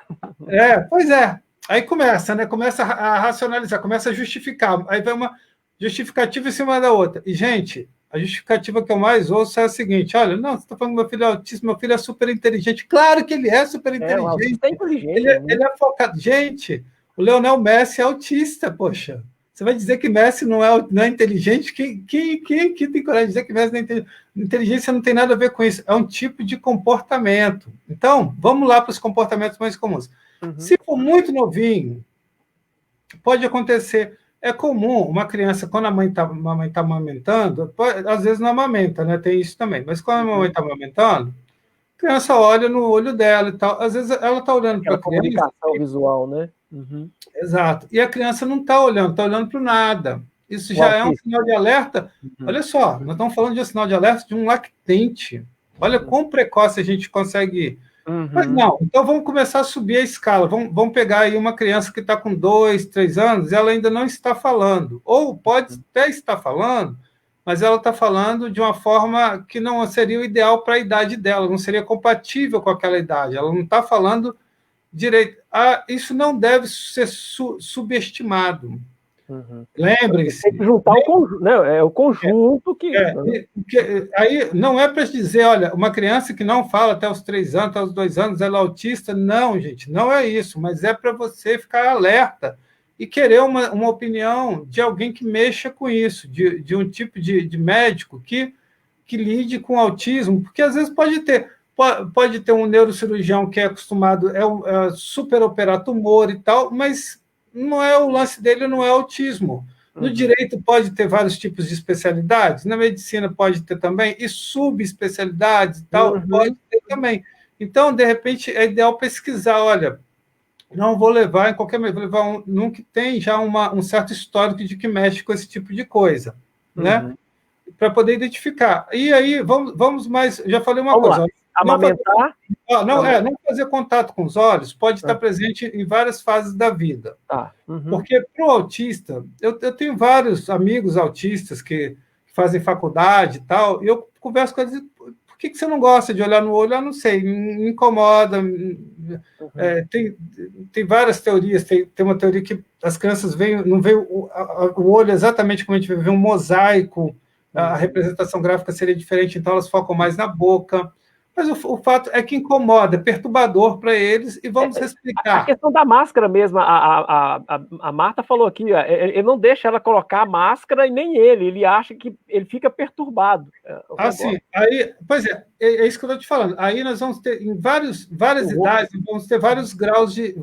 Speaker 2: Pois é. Aí começa, né? Começa a racionalizar, começa a justificar. Aí vai uma justificativa em cima da outra. E, gente, a justificativa que eu mais ouço é a seguinte: olha, não, você está falando que meu filho é autista, meu filho é super inteligente. Claro que ele é super inteligente.
Speaker 1: É inteligente.
Speaker 2: Ele é focado. Gente, o Lionel Messi é autista, poxa. Você vai dizer que Messi não é inteligente? Quem tem coragem de dizer que Messi não é inteligente? Inteligência não tem nada a ver com isso. É um tipo de comportamento. Então, vamos lá para os comportamentos mais comuns. Se for muito novinho, pode acontecer. É comum uma criança, quando a mãe tá amamentando, às vezes não amamenta, né? Tem isso também. Mas quando a mamãe está amamentando, a criança olha no olho dela e tal. Às vezes ela está olhando para a criança.
Speaker 1: Comunicação visual, né?
Speaker 2: Exato. E a criança não está olhando para o nada. Isso já é um sinal de alerta. Olha só, nós estamos falando de um sinal de alerta de um lactente. Olha quão precoce a gente consegue ir. Mas não, então vamos começar a subir a escala. Vamos pegar aí uma criança que está com 2, 3 anos, e ela ainda não está falando. Ou pode até estar falando, mas ela está falando de uma forma que não seria o ideal para a idade dela, não seria compatível com aquela idade. Ela não está falando direito. Isso não deve ser subestimado. Lembrem-se.
Speaker 1: Tem que juntar o conjunto, né? É o conjunto que.
Speaker 2: Aí não é para dizer, olha, uma criança que não fala até os 3 anos, até os 2 anos, ela é autista. Não, gente, não é isso, mas é para você ficar alerta e querer uma opinião de alguém que mexa com isso, de um tipo de médico que lide com autismo, porque às vezes pode ter um neurocirurgião que é acostumado, super operar tumor e tal, mas não é o lance dele, não é autismo. No direito pode ter vários tipos de especialidades, na medicina pode ter também, e subespecialidades e tal, pode ter também. Então, de repente, é ideal pesquisar, olha, não vou levar em qualquer meio, vou levar num que tem já um certo histórico de que mexe com esse tipo de coisa, né? Para poder identificar. E aí, vamos mais, já falei uma coisa.
Speaker 1: Amamentar?
Speaker 2: Não fazer contato com os olhos pode estar presente em várias fases da vida. Porque para o autista, eu tenho vários amigos autistas que fazem faculdade e tal, e eu converso com eles, por que você não gosta de olhar no olho? Eu não sei, me incomoda. Tem várias teorias, tem uma teoria que as crianças não veem o olho exatamente como a gente vê um mosaico, a representação gráfica seria diferente, então elas focam mais na boca. Mas o fato é que incomoda, é perturbador para eles, e vamos explicar.
Speaker 1: A questão da máscara mesmo, a Marta falou aqui, ele não deixa ela colocar a máscara e nem ele acha que ele fica perturbado.
Speaker 2: Pois é isso que eu estou te falando. Aí nós vamos ter, em várias idades, vamos ter vários graus de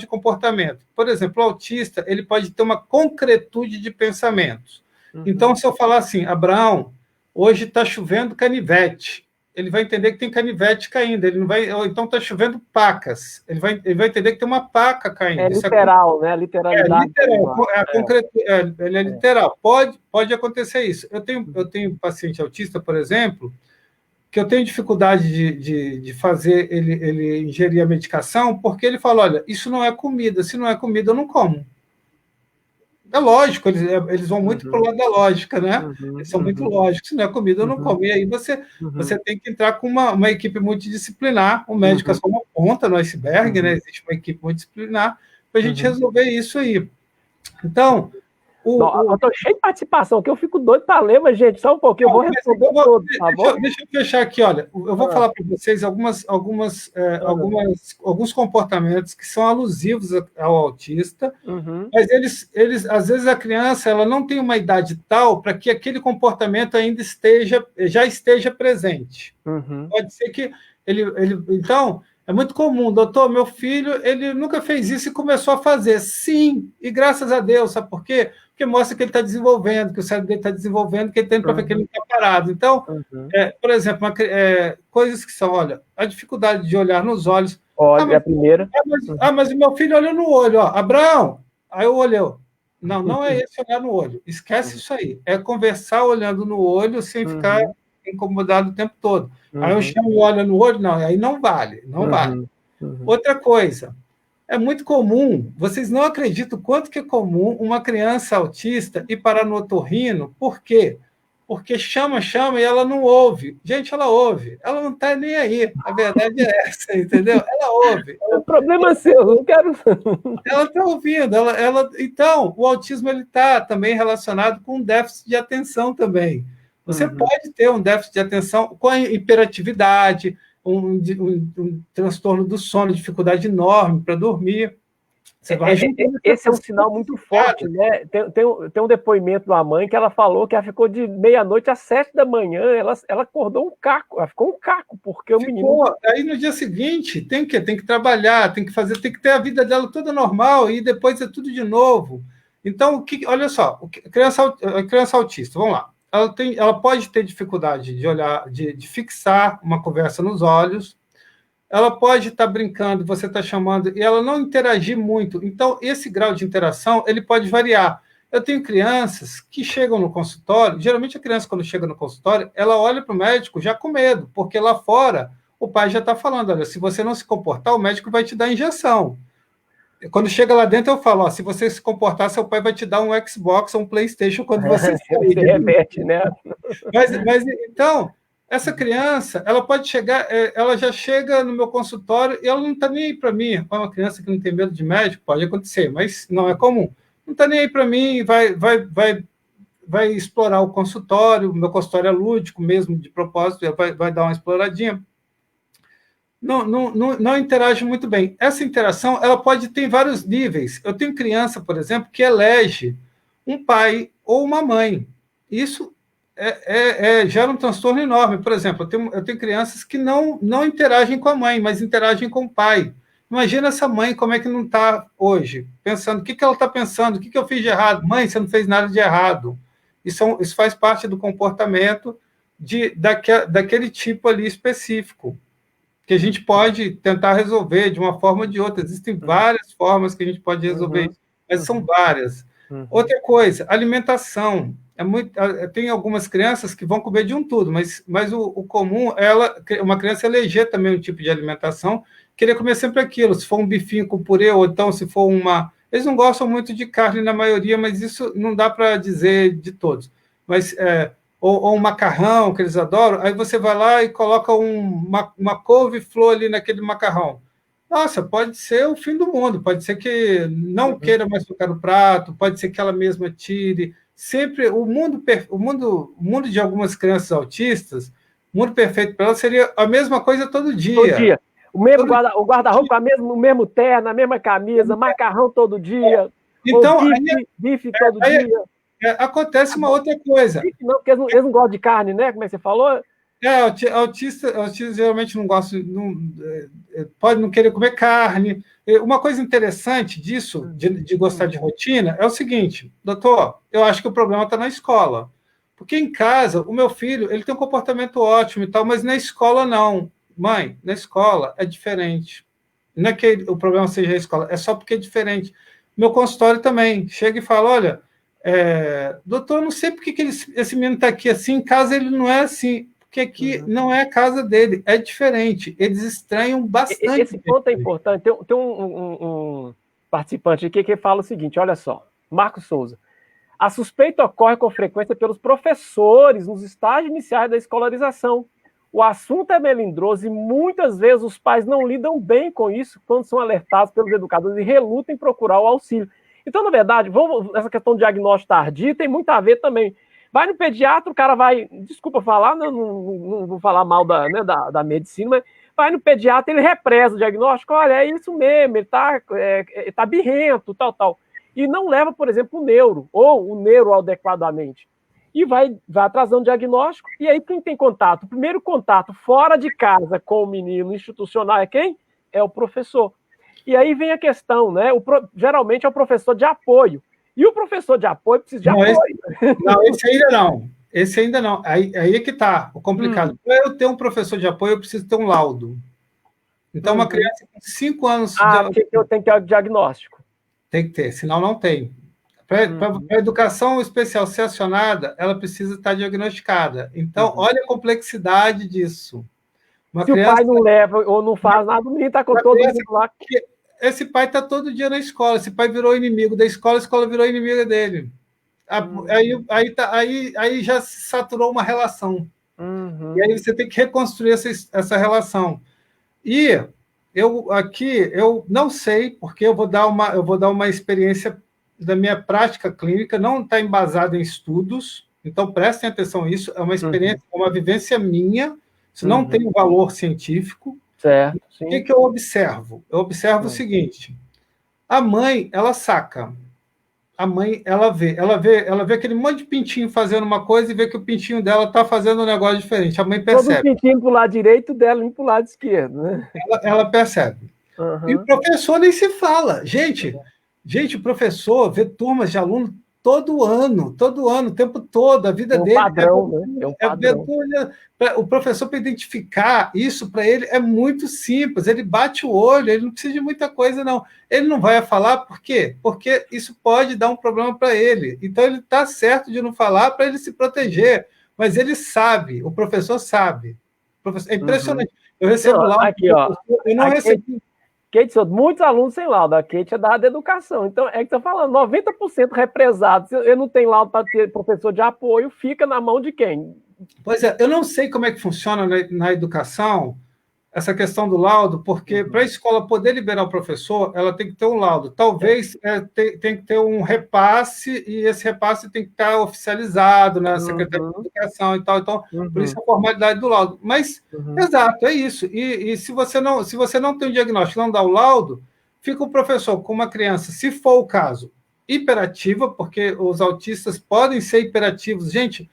Speaker 2: comportamento. Por exemplo, o autista, ele pode ter uma concretude de pensamentos. Então, se eu falar assim, Abraão, hoje está chovendo canivete, ele vai entender que tem canivete caindo, ele não vai, ou então está chovendo pacas, ele vai entender que tem uma paca caindo.
Speaker 1: É literal, né? Literalidade.
Speaker 2: Ele é literal. Pode acontecer isso. Eu tenho um paciente autista, por exemplo, que eu tenho dificuldade de fazer ele ingerir a medicação, porque ele fala, olha, isso não é comida, se não é comida, eu não como. É lógico, eles vão muito para o lado da lógica, né? Eles são muito lógicos, se não é comida, eu não como. E aí você tem que entrar com uma equipe multidisciplinar, o médico é só uma ponta no iceberg, né? Existe uma equipe multidisciplinar para a gente resolver isso aí. Então,
Speaker 1: eu estou cheio de participação, que eu fico doido para ler, mas, gente, só um pouquinho, eu vou responder todo, por favor.
Speaker 2: Deixa eu fechar aqui, olha, eu vou falar para vocês alguns comportamentos que são alusivos ao autista, mas eles, às vezes, a criança ela não tem uma idade tal para que aquele comportamento ainda já esteja presente. Pode ser que então, é muito comum, doutor, meu filho, ele nunca fez isso e começou a fazer. Sim, e graças a Deus, sabe por quê? Porque mostra que ele está desenvolvendo, que o cérebro dele está desenvolvendo, que ele tem para ver que ele não está parado. Então, por exemplo, coisas que são, olha, a dificuldade de olhar nos olhos.
Speaker 1: Olha, a primeira.
Speaker 2: Mas o meu filho olhou no olho, ó, Abraão, aí eu olhei, Não, não é esse olhar no olho. Esquece isso aí. É conversar olhando no olho sem ficar incomodado o tempo todo. Aí eu chamo e olho no olho, não, aí não vale, não vale. Outra coisa, é muito comum, vocês não acreditam o quanto que é comum uma criança autista ir parar no otorrino. Por quê? Porque chama e ela não ouve. Gente, ela ouve. Ela não está nem aí. A verdade é essa, entendeu? Ela ouve.
Speaker 1: O problema é seu, eu não quero...
Speaker 2: Ela está ouvindo. Então, o autismo está também relacionado com um déficit de atenção também. Você pode ter um déficit de atenção com a hiperatividade, um transtorno do sono, dificuldade enorme para dormir.
Speaker 1: Esse é um sinal muito forte, né? Tem um depoimento de uma mãe que ela falou que ela ficou de meia-noite às 7 da manhã, ela acordou um caco, ela ficou um caco, porque o menino...
Speaker 2: Aí no dia seguinte tem que trabalhar, tem que ter a vida dela toda normal e depois é tudo de novo. Então, olha só, a criança autista, vamos lá, ela pode ter dificuldade de olhar, de fixar uma conversa nos olhos. Ela pode estar brincando, você está chamando, e ela não interagir muito. Então, esse grau de interação ele pode variar. Eu tenho crianças que chegam no consultório, geralmente a criança, quando chega no consultório, ela olha para o médico já com medo, porque lá fora o pai já está falando, olha, se você não se comportar, o médico vai te dar injeção. Quando chega lá dentro, eu falo, se você se comportar, seu pai vai te dar um Xbox ou um PlayStation quando você sair.
Speaker 1: Se remete, né?
Speaker 2: Mas então... Essa criança, ela pode chegar, ela já chega no meu consultório e ela não está nem aí para mim. É uma criança que não tem medo de médico, pode acontecer, mas não é comum. Não está nem aí para mim, vai explorar o consultório, o meu consultório é lúdico mesmo, de propósito, vai dar uma exploradinha. Não interage muito bem. Essa interação, ela pode ter vários níveis. Eu tenho criança, por exemplo, que elege um pai ou uma mãe. Isso gera um transtorno enorme. Por exemplo, eu tenho crianças que não interagem com a mãe, mas interagem com o pai. Imagina essa mãe, como é que não está hoje, pensando, o que ela está pensando, o que eu fiz de errado? Mãe, você não fez nada de errado. Isso faz parte do comportamento daquele tipo ali específico, que a gente pode tentar resolver de uma forma ou de outra. Existem várias formas que a gente pode resolver isso, mas são várias. Outra coisa, alimentação. Tem algumas crianças que vão comer de um tudo, mas o comum é uma criança eleger também um tipo de alimentação, querer comer sempre aquilo, se for um bifinho com purê, ou então se for Eles não gostam muito de carne na maioria, mas isso não dá para dizer de todos. Mas, ou um macarrão, que eles adoram, aí você vai lá e coloca uma couve-flor ali naquele macarrão. Nossa, pode ser o fim do mundo, pode ser que não queira mais tocar no prato, pode ser que ela mesma tire. Sempre o mundo de algumas crianças autistas, o mundo perfeito para elas seria a mesma coisa todo dia.
Speaker 1: Todo dia. O guarda-roupa, o mesmo terno, a mesma camisa, macarrão todo dia.
Speaker 2: Então,
Speaker 1: bife todo dia.
Speaker 2: Acontece uma outra coisa.
Speaker 1: Bife não, porque eles não gostam de carne, né? Como é que você falou?
Speaker 2: Autista geralmente não gosta, pode não querer comer carne. Uma coisa interessante disso, de gostar de rotina, é o seguinte, doutor, eu acho que o problema está na escola. Porque em casa, o meu filho, ele tem um comportamento ótimo e tal, mas na escola não. Mãe, na escola é diferente. Não é que o problema seja a escola, é só porque é diferente. Meu consultório também, chega e fala, olha, doutor, não sei por que esse menino está aqui assim, em casa ele não é assim. Porque aqui não é a casa dele, é diferente. Eles estranham bastante.
Speaker 1: Esse ponto é importante. Tem um participante aqui que fala o seguinte, olha só, Marcos Souza. A suspeita ocorre com frequência pelos professores nos estágios iniciais da escolarização. O assunto é melindroso e muitas vezes os pais não lidam bem com isso quando são alertados pelos educadores e relutam em procurar o auxílio. Então, na verdade, essa questão do diagnóstico tardio tem muito a ver também. Vai no pediatra, o cara vai... Desculpa falar, não vou falar mal da medicina, mas vai no pediatra, ele represa o diagnóstico. Olha, é isso mesmo, ele tá birrento, tal. E não leva, por exemplo, o neuro, ou o neuro adequadamente. E vai atrasando o diagnóstico. E aí, quem tem contato? O primeiro contato fora de casa com o menino institucional é quem? É o professor. E aí vem a questão, né? Geralmente é o professor de apoio. E o professor de apoio precisa de apoio.
Speaker 2: Esse ainda não. Aí é que está o complicado. Para eu ter um professor de apoio, eu preciso ter um laudo. Então, uma criança com 5 anos...
Speaker 1: porque eu tenho que ter o diagnóstico.
Speaker 2: Tem que ter, senão não tem. Para a educação especial ser acionada, ela precisa estar diagnosticada. Então, olha a complexidade disso. Uma
Speaker 1: Se
Speaker 2: criança,
Speaker 1: o pai não leva ou não faz nada, o menino está com todo mundo lá.
Speaker 2: esse pai está todo dia na escola. Esse pai virou inimigo da escola, a escola virou inimiga dele. Aí já se saturou uma relação. E aí você tem que reconstruir essa relação. E eu não sei, porque eu vou dar uma experiência da minha prática clínica, não está embasada em estudos, então prestem atenção nisso, é uma experiência, uma vivência minha, isso não tem um valor científico.
Speaker 1: Certo,
Speaker 2: o que eu observo? Eu observo o seguinte: a mãe, ela saca. A mãe, ela vê aquele monte de pintinho fazendo uma coisa e vê que o pintinho dela está fazendo um negócio diferente. A mãe percebe.
Speaker 1: Todo pintinho para o lado direito dela e para o lado esquerdo, né?
Speaker 2: Ela percebe. E o professor nem se fala. Gente, o professor vê turmas de aluno todo ano, o tempo todo, a vida dele.
Speaker 1: Padrão, né? Um padrão.
Speaker 2: O professor, para identificar isso para ele, é muito simples. Ele bate o olho, ele não precisa de muita coisa, não. Ele não vai falar, por quê? Porque isso pode dar um problema para ele. Então, ele está certo de não falar para ele se proteger. Mas ele sabe, o professor sabe. É impressionante. Eu recebo lá.
Speaker 1: Aqui, ó.
Speaker 2: Eu não recebi.
Speaker 1: Kate, muitos alunos sem laudo. A Kate é da área da educação. Então, é que você está falando, 90% represado. Se ele não tem laudo para ter professor de apoio, fica na mão de quem?
Speaker 2: Pois é, eu não sei como é que funciona na educação essa questão do laudo, porque para a escola poder liberar o professor, ela tem que ter um laudo. Talvez tem que ter um repasse, e esse repasse tem que estar oficializado na Secretaria de Educação e tal. Então, por isso a formalidade do laudo. Mas, exato, é isso. E se você não tem o diagnóstico, não dá o laudo, fica o professor com uma criança, se for o caso, hiperativa, porque os autistas podem ser hiperativos. Gente,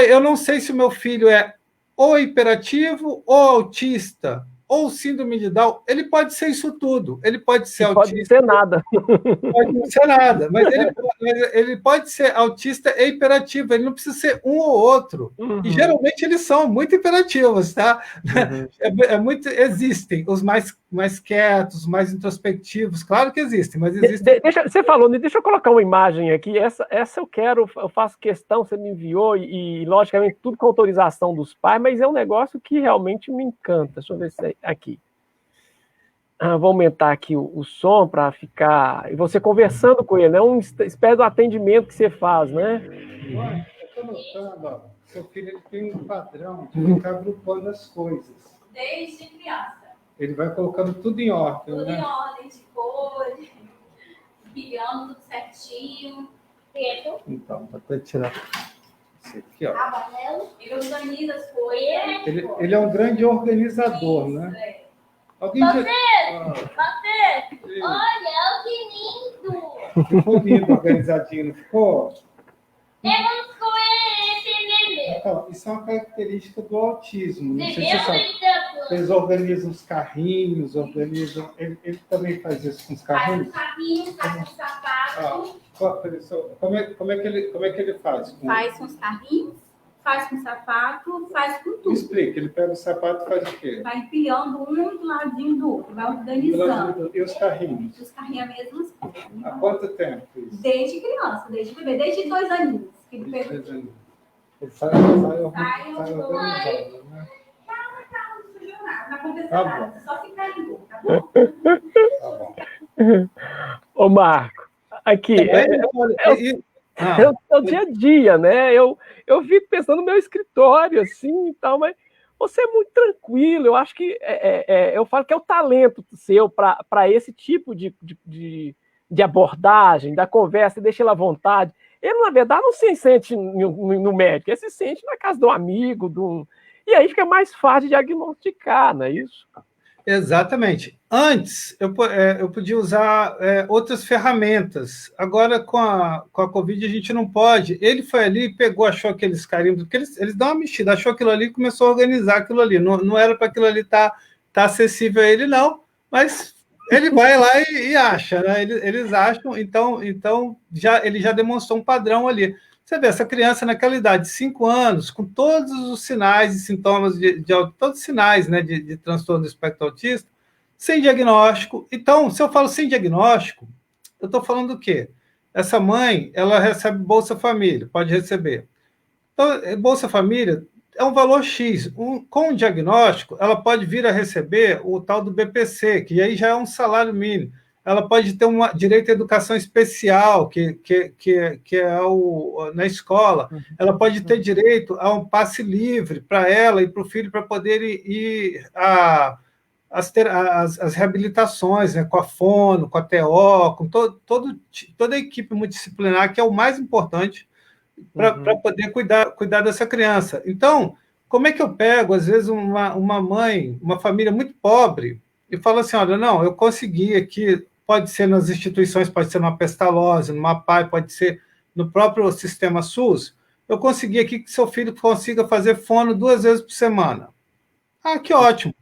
Speaker 2: eu não sei se o meu filho é ou hiperativo, ou autista, ou síndrome de Down. Ele pode ser isso tudo. Ele pode ser autista.
Speaker 1: Pode ser nada.
Speaker 2: Pode não ser nada. Mas ele pode ser autista e hiperativo. Ele não precisa ser um ou outro. E geralmente eles são muito hiperativos, tá? Existem os mais quietos, mais introspectivos. Claro que existem, mas existem.
Speaker 1: Você falou, deixa eu colocar uma imagem aqui. Essa eu faço questão, você me enviou, e logicamente tudo com autorização dos pais, mas é um negócio que realmente me encanta. Deixa eu ver se aqui. Vou aumentar aqui o som para ficar. E você conversando com ele, é uma espécie de atendimento que você faz, né?
Speaker 2: Eu estou notando, ó, seu filho ele tem um padrão de ficar agrupando as coisas.
Speaker 5: Desde criança.
Speaker 2: Ele vai colocando tudo em ordem,
Speaker 5: tudo
Speaker 2: né?
Speaker 5: Em ordem, de cor, pilhando tudo certinho. Preto.
Speaker 2: Então, para tirar esse aqui, ó.
Speaker 5: Amarelo. Ele organiza as coisas.
Speaker 2: Ele é um grande organizador,
Speaker 5: isso,
Speaker 2: né?
Speaker 5: É.
Speaker 2: Alguém
Speaker 5: Você! Olha, que lindo!
Speaker 2: Ficou lindo, organizadinho, não ficou?
Speaker 5: Temos com ele,
Speaker 2: Então, isso é uma característica do autismo. Não sei se você sabe. Eles organizam os carrinhos, organizam. Ele também faz isso com os carrinhos?
Speaker 5: Faz com carrinhos, faz com sapato.
Speaker 2: Como é que ele faz?
Speaker 5: Faz com os carrinhos, faz com sapato, faz com tudo.
Speaker 2: Me explica, ele pega o sapato e faz o quê?
Speaker 5: Vai empilhando um do ladinho do outro, vai organizando.
Speaker 2: E os carrinhos?
Speaker 5: Os carrinhos é a mesma coisa.
Speaker 2: Há quanto tempo isso?
Speaker 5: Desde criança, desde bebê, desde 2 aninhos. Que ele pegou.
Speaker 2: Ele sai organizado, né?
Speaker 5: Não aconteceu nada, só ficar ligou, tá bom?
Speaker 2: Tá bom.
Speaker 1: Ô, Marco, aqui. É o dia a dia, né? Eu fico pensando no meu escritório, assim, e tal, mas você é muito tranquilo. Eu acho que eu falo que é o talento seu para esse tipo de abordagem, da conversa, deixa ele à vontade. Ele, na verdade, não se sente no médico, ele se sente na casa de um amigo, e aí fica mais fácil de diagnosticar, não é isso?
Speaker 2: Exatamente. Antes, eu podia usar outras ferramentas. Agora, com a Covid, a gente não pode. Ele foi ali, pegou, achou aqueles carimbos, porque eles dão uma mexida, achou aquilo ali e começou a organizar aquilo ali. Não era para aquilo ali estar acessível a ele, não, mas ele vai lá e acha, né? Eles acham, então ele já demonstrou um padrão ali. Você vê, essa criança naquela idade, 5 anos, com todos os sinais e sintomas todos os sinais, né, de transtorno do espectro autista, sem diagnóstico. Então, se eu falo sem diagnóstico, eu estou falando do quê? essa mãe, ela recebe Bolsa Família, pode receber. Então, Bolsa Família é um valor X. Com o diagnóstico, ela pode vir a receber o tal do BPC, que aí já é um salário mínimo. Ela pode ter direito à educação especial, que é na escola. Ela pode ter direito a um passe livre para ela e para o filho, para poder ir as reabilitações, né, com a fono, com a TO, com toda a equipe multidisciplinar, que é o mais importante para poder cuidar dessa criança. Então, como é que eu pego, às vezes, uma mãe, uma família muito pobre, e falo assim, olha, não, eu consegui aqui, pode ser nas instituições, pode ser numa Pestalozzi, numa PAI, pode ser no próprio sistema SUS, eu consegui aqui que seu filho consiga fazer fono 2 vezes por semana. Ah, que ótimo.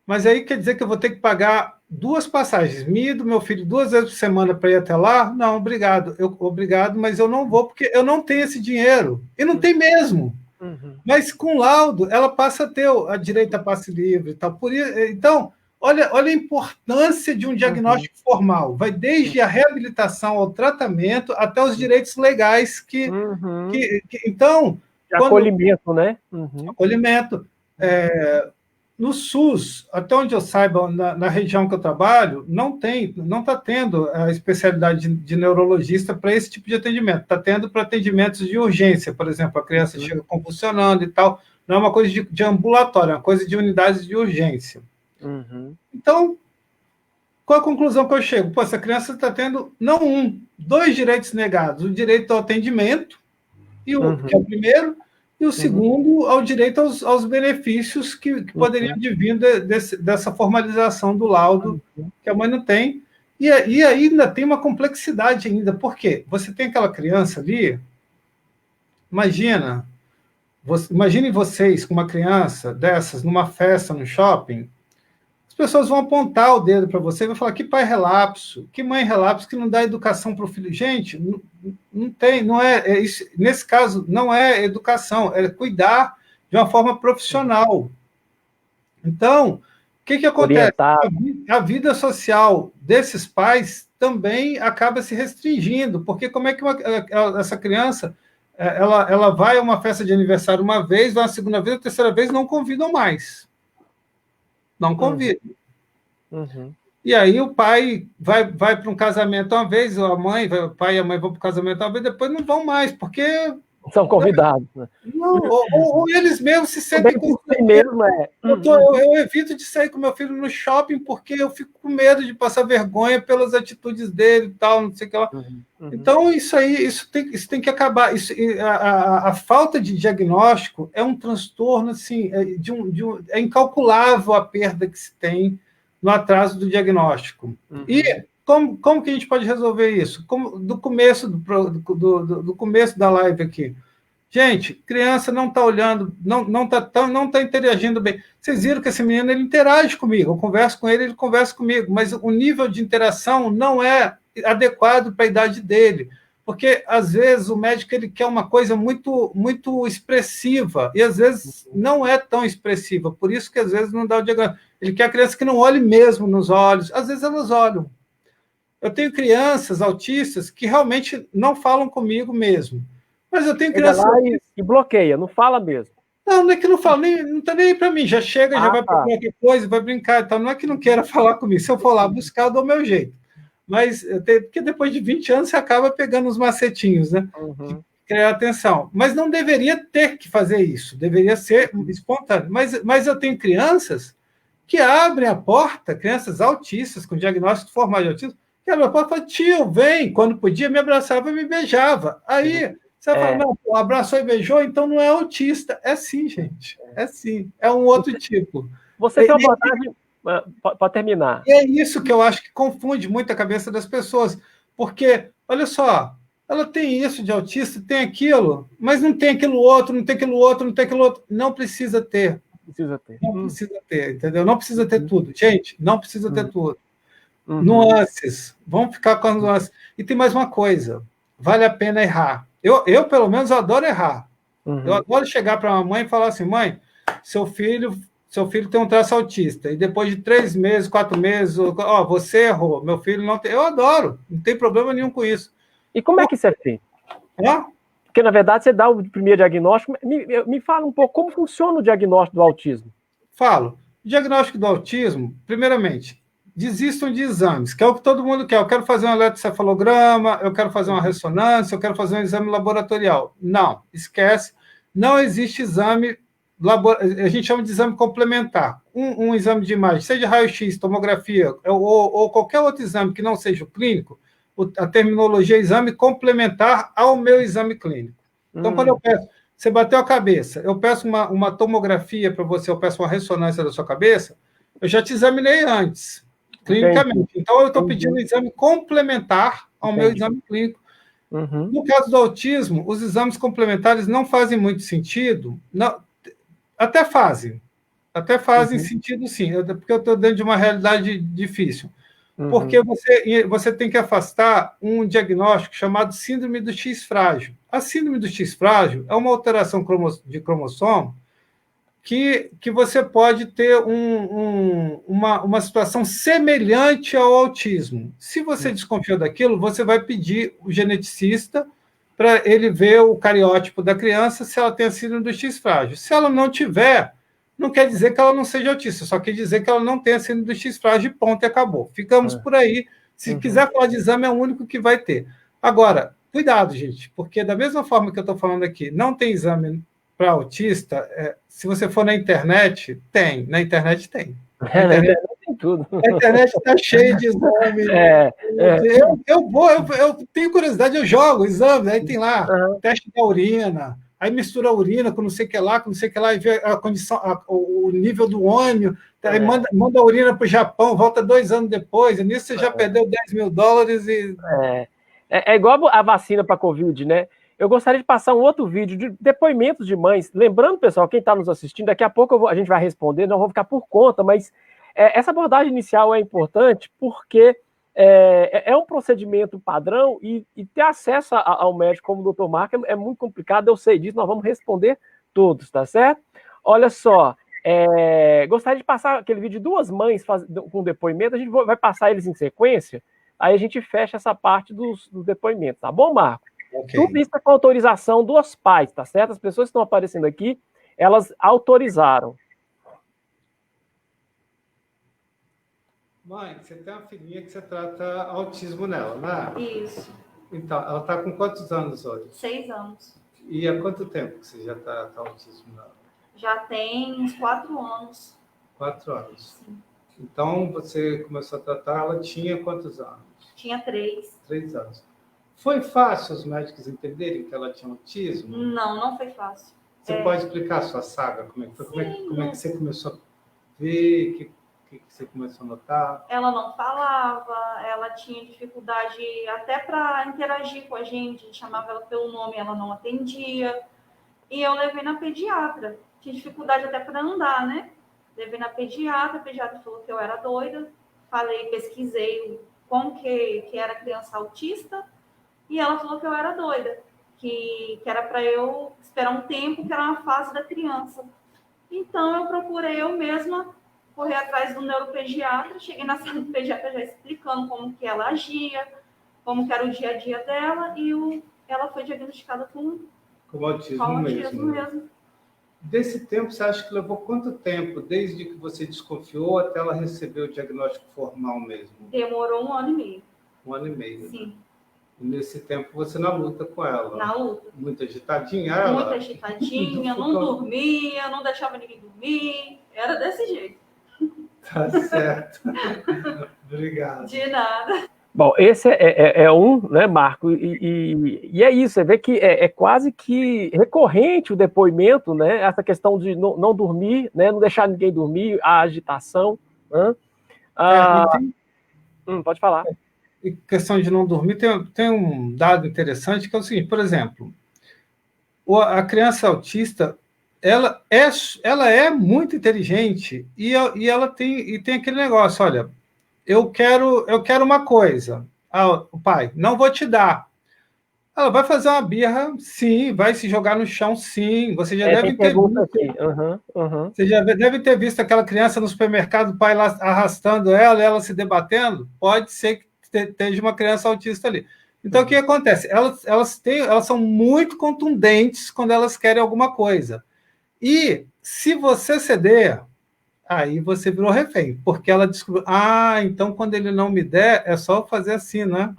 Speaker 2: Mas aí quer dizer que eu vou ter que pagar 2 passagens, minha e do meu filho, 2 vezes por semana para ir até lá? Não, obrigado. Obrigado, mas eu não vou, porque eu não tenho esse dinheiro. E não tem mesmo. Mas com laudo, ela passa a ter a direito a passe livre. Tal. Então, olha a importância de um diagnóstico formal. Vai desde a reabilitação ao tratamento até os direitos legais então...
Speaker 1: Acolhimento, né?
Speaker 2: Acolhimento. No SUS, até onde eu saiba, na região que eu trabalho, não está tendo a especialidade de neurologista para esse tipo de atendimento. Está tendo para atendimentos de urgência, por exemplo, a criança chega convulsionando e tal. Não é uma coisa de ambulatório, é uma coisa de unidades de urgência. Então, qual a conclusão que eu chego? Essa criança está tendo, não 2 direitos negados. O direito ao atendimento, que é o primeiro, e o segundo, ao direito aos benefícios que poderiam advir dessa formalização do laudo que a mãe não tem. E ainda tem uma complexidade ainda. Por quê? Você tem aquela criança ali, imaginem vocês com uma criança dessas numa festa no shopping, as pessoas vão apontar o dedo para você e vão falar que pai relapso, que mãe relapso, que não dá educação para o filho. Gente, não tem, não é isso. Nesse caso, não é educação, é cuidar de uma forma profissional. Então, o que acontece? A vida social desses pais também acaba se restringindo, porque como é que essa criança ela vai a uma festa de aniversário uma vez, vai a segunda vez, a terceira vez, não convidam mais. Não convida. E aí o pai vai para um casamento uma vez, ou o pai e a mãe vão para o casamento uma vez, depois não vão mais, porque...
Speaker 1: São convidados.
Speaker 2: Não, ou eles mesmos se sentem... Eu evito de sair com meu filho no shopping porque eu fico com medo de passar vergonha pelas atitudes dele e tal, não sei o que lá. Então, isso tem que acabar. A falta de diagnóstico é um transtorno, assim, é incalculável a perda que se tem no atraso do diagnóstico. E como que a gente pode resolver isso? Do começo do começo da live aqui. Gente, criança não está olhando, não está interagindo bem. Vocês viram que esse menino ele interage comigo, eu converso com ele conversa comigo, mas o nível de interação não é adequado para a idade dele, porque às vezes o médico ele quer uma coisa muito, muito expressiva e às vezes não é tão expressiva, por isso que às vezes não dá o diagnóstico. Ele quer a criança que não olhe mesmo nos olhos, às vezes elas olham. Eu tenho crianças autistas que realmente não falam comigo mesmo. Mas eu tenho criança...
Speaker 1: E bloqueia, não fala mesmo.
Speaker 2: Não é que não fala, não está nem aí para mim. Já chega, já vai para qualquer coisa, vai brincar. Então, não é que não queira falar comigo. Se eu for lá buscar, eu dou o meu jeito. Mas, porque depois de 20 anos, você acaba pegando os macetinhos, né? De criar atenção. Mas não deveria ter que fazer isso. Deveria ser espontâneo. Mas eu tenho crianças que abrem a porta, crianças autistas, com diagnóstico formal de autismo, que abrem a porta e falam, tio, vem. Quando podia, me abraçava e me beijava. Aí... Você vai falar, não, abraçou e beijou, então não é autista. É sim, gente. É sim. É um outro tipo.
Speaker 1: Você tem uma abordagem... Para terminar.
Speaker 2: E é isso que eu acho que confunde muito a cabeça das pessoas. Porque, olha só, ela tem isso de autista, tem aquilo, mas não tem aquilo outro, não tem aquilo outro, não tem aquilo outro. Não precisa ter. Não precisa ter, entendeu? Não precisa ter tudo. Gente, não precisa ter tudo. Nuances. Vamos ficar com as nuances. E tem mais uma coisa. Vale a pena errar. Eu pelo menos, adoro errar. Eu adoro chegar para uma mãe e falar assim, mãe, seu filho tem um traço autista, e depois de 3 meses, 4 meses, você errou, meu filho não tem... Eu adoro, não tem problema nenhum com isso.
Speaker 1: E como é que isso é feito?
Speaker 2: Ó,
Speaker 1: Porque, na verdade, você dá o primeiro diagnóstico. Me fala um pouco como funciona o diagnóstico do autismo.
Speaker 2: falo. Diagnóstico do autismo, primeiramente, desistam de exames, que é o que todo mundo quer. Eu quero fazer um eletrocefalograma, eu quero fazer uma ressonância, eu quero fazer um exame laboratorial. Não, esquece. Não existe exame, a gente chama de exame complementar. Um exame de imagem, seja raio-x, tomografia, ou qualquer outro exame que não seja o clínico, a terminologia é exame complementar ao meu exame clínico. Então, quando eu peço, você bateu a cabeça, eu peço uma tomografia para você, eu peço uma ressonância da sua cabeça, eu já te examinei antes, clinicamente. Então, eu estou pedindo um exame complementar ao meu exame clínico. No caso do autismo, os exames complementares não fazem muito sentido, não, até fazem sentido sim, porque eu estou dentro de uma realidade difícil. Porque você tem que afastar um diagnóstico chamado síndrome do X frágil. A síndrome do X frágil é uma alteração de cromossomo que você pode ter uma situação semelhante ao autismo. Se você desconfia daquilo, você vai pedir o geneticista para ele ver o cariótipo da criança se ela tem a síndrome do X frágil. Se ela não tiver, não quer dizer que ela não seja autista, só quer dizer que ela não tem a síndrome do X frágil, ponto, e acabou. Ficamos por aí. Se quiser falar de exame, é o único que vai ter. Agora, cuidado, gente, porque da mesma forma que eu estou falando aqui, não tem exame para autista, se você for na internet, tem. Na internet tem.
Speaker 1: Na internet tem tudo.
Speaker 2: A internet está cheia de exame. Eu tenho curiosidade, eu jogo exame, aí tem lá, teste da urina, aí mistura a urina com não sei o que lá, e vê a condição, o nível do ônibus, aí manda a urina para o Japão, volta 2 anos depois, e nisso você já perdeu $10 mil e...
Speaker 1: É igual a vacina para a Covid, né? Eu gostaria de passar um outro vídeo de depoimentos de mães. Lembrando, pessoal, quem está nos assistindo, daqui a pouco a gente vai responder, não vou ficar por conta, mas essa abordagem inicial é importante porque é um procedimento padrão e ter acesso ao médico como o Dr. Marco é muito complicado, eu sei disso, nós vamos responder todos, tá certo? Olha só, gostaria de passar aquele vídeo de 2 mães com depoimento, a gente vai passar eles em sequência, aí a gente fecha essa parte dos depoimentos, tá bom, Marco? Okay. Tudo isso é com autorização dos pais, tá certo? As pessoas que estão aparecendo aqui, elas autorizaram.
Speaker 2: Mãe, você tem uma filhinha que você trata autismo nela, né?
Speaker 5: Isso.
Speaker 2: Então, ela está com quantos anos hoje?
Speaker 5: 6 anos.
Speaker 2: E há quanto tempo que você já trata autismo nela?
Speaker 5: Já tem uns 4 anos.
Speaker 2: 4 anos?
Speaker 5: Sim.
Speaker 2: Então, você começou a tratar, ela tinha quantos anos?
Speaker 5: Tinha 3.
Speaker 2: 3 anos. Foi fácil os médicos entenderem que ela tinha autismo?
Speaker 5: Não foi fácil.
Speaker 2: Você pode explicar a sua saga? Como é que foi? Como é que você começou a ver? Que você começou a notar?
Speaker 5: Ela não falava, ela tinha dificuldade até para interagir com a gente chamava ela pelo nome, ela não atendia. E eu levei na pediatra. Tinha dificuldade até para andar, né? Levei na pediatra, a pediatra falou que eu era doida. Pesquisei como que era criança autista. E ela falou que eu era doida, que era para eu esperar um tempo, que era uma fase da criança. Então, eu procurei eu mesma correr atrás do neuropediatra, cheguei na sala do pediatra já explicando como que ela agia, como que era o dia a dia dela, e ela foi diagnosticada com
Speaker 2: autismo mesmo. Desse tempo, você acha que levou quanto tempo, desde que você desconfiou até ela receber o diagnóstico formal mesmo?
Speaker 5: Demorou 1 ano e meio.
Speaker 2: 1 ano e meio.
Speaker 5: Sim.
Speaker 2: Né? Nesse tempo, você na luta com ela.
Speaker 5: Na luta.
Speaker 2: Muito agitadinha ela?
Speaker 5: Muito agitadinha, não dormia, não deixava ninguém dormir. Era desse jeito.
Speaker 2: Tá certo. Obrigado.
Speaker 5: De nada.
Speaker 1: Bom, esse é um, né, Marco? E é isso, você vê que é quase que recorrente o depoimento, né? Essa questão de não dormir, né? Não deixar ninguém dormir, a agitação. Né? Pode falar.
Speaker 2: Em questão de não dormir, tem um dado interessante que é o seguinte, por exemplo, a criança autista, ela é muito inteligente e ela tem aquele negócio, olha, eu quero uma coisa, o pai, não vou te dar. Ela vai fazer uma birra, sim, vai se jogar no chão, sim. Você já deve ter visto. Você já deve ter visto aquela criança no supermercado, o pai lá arrastando ela se debatendo. Pode ser que esteja uma criança autista ali. Então, o que acontece? Elas são muito contundentes quando elas querem alguma coisa. E, se você ceder, aí você virou refém, porque ela descobriu, então, quando ele não me der, é só eu fazer assim, né?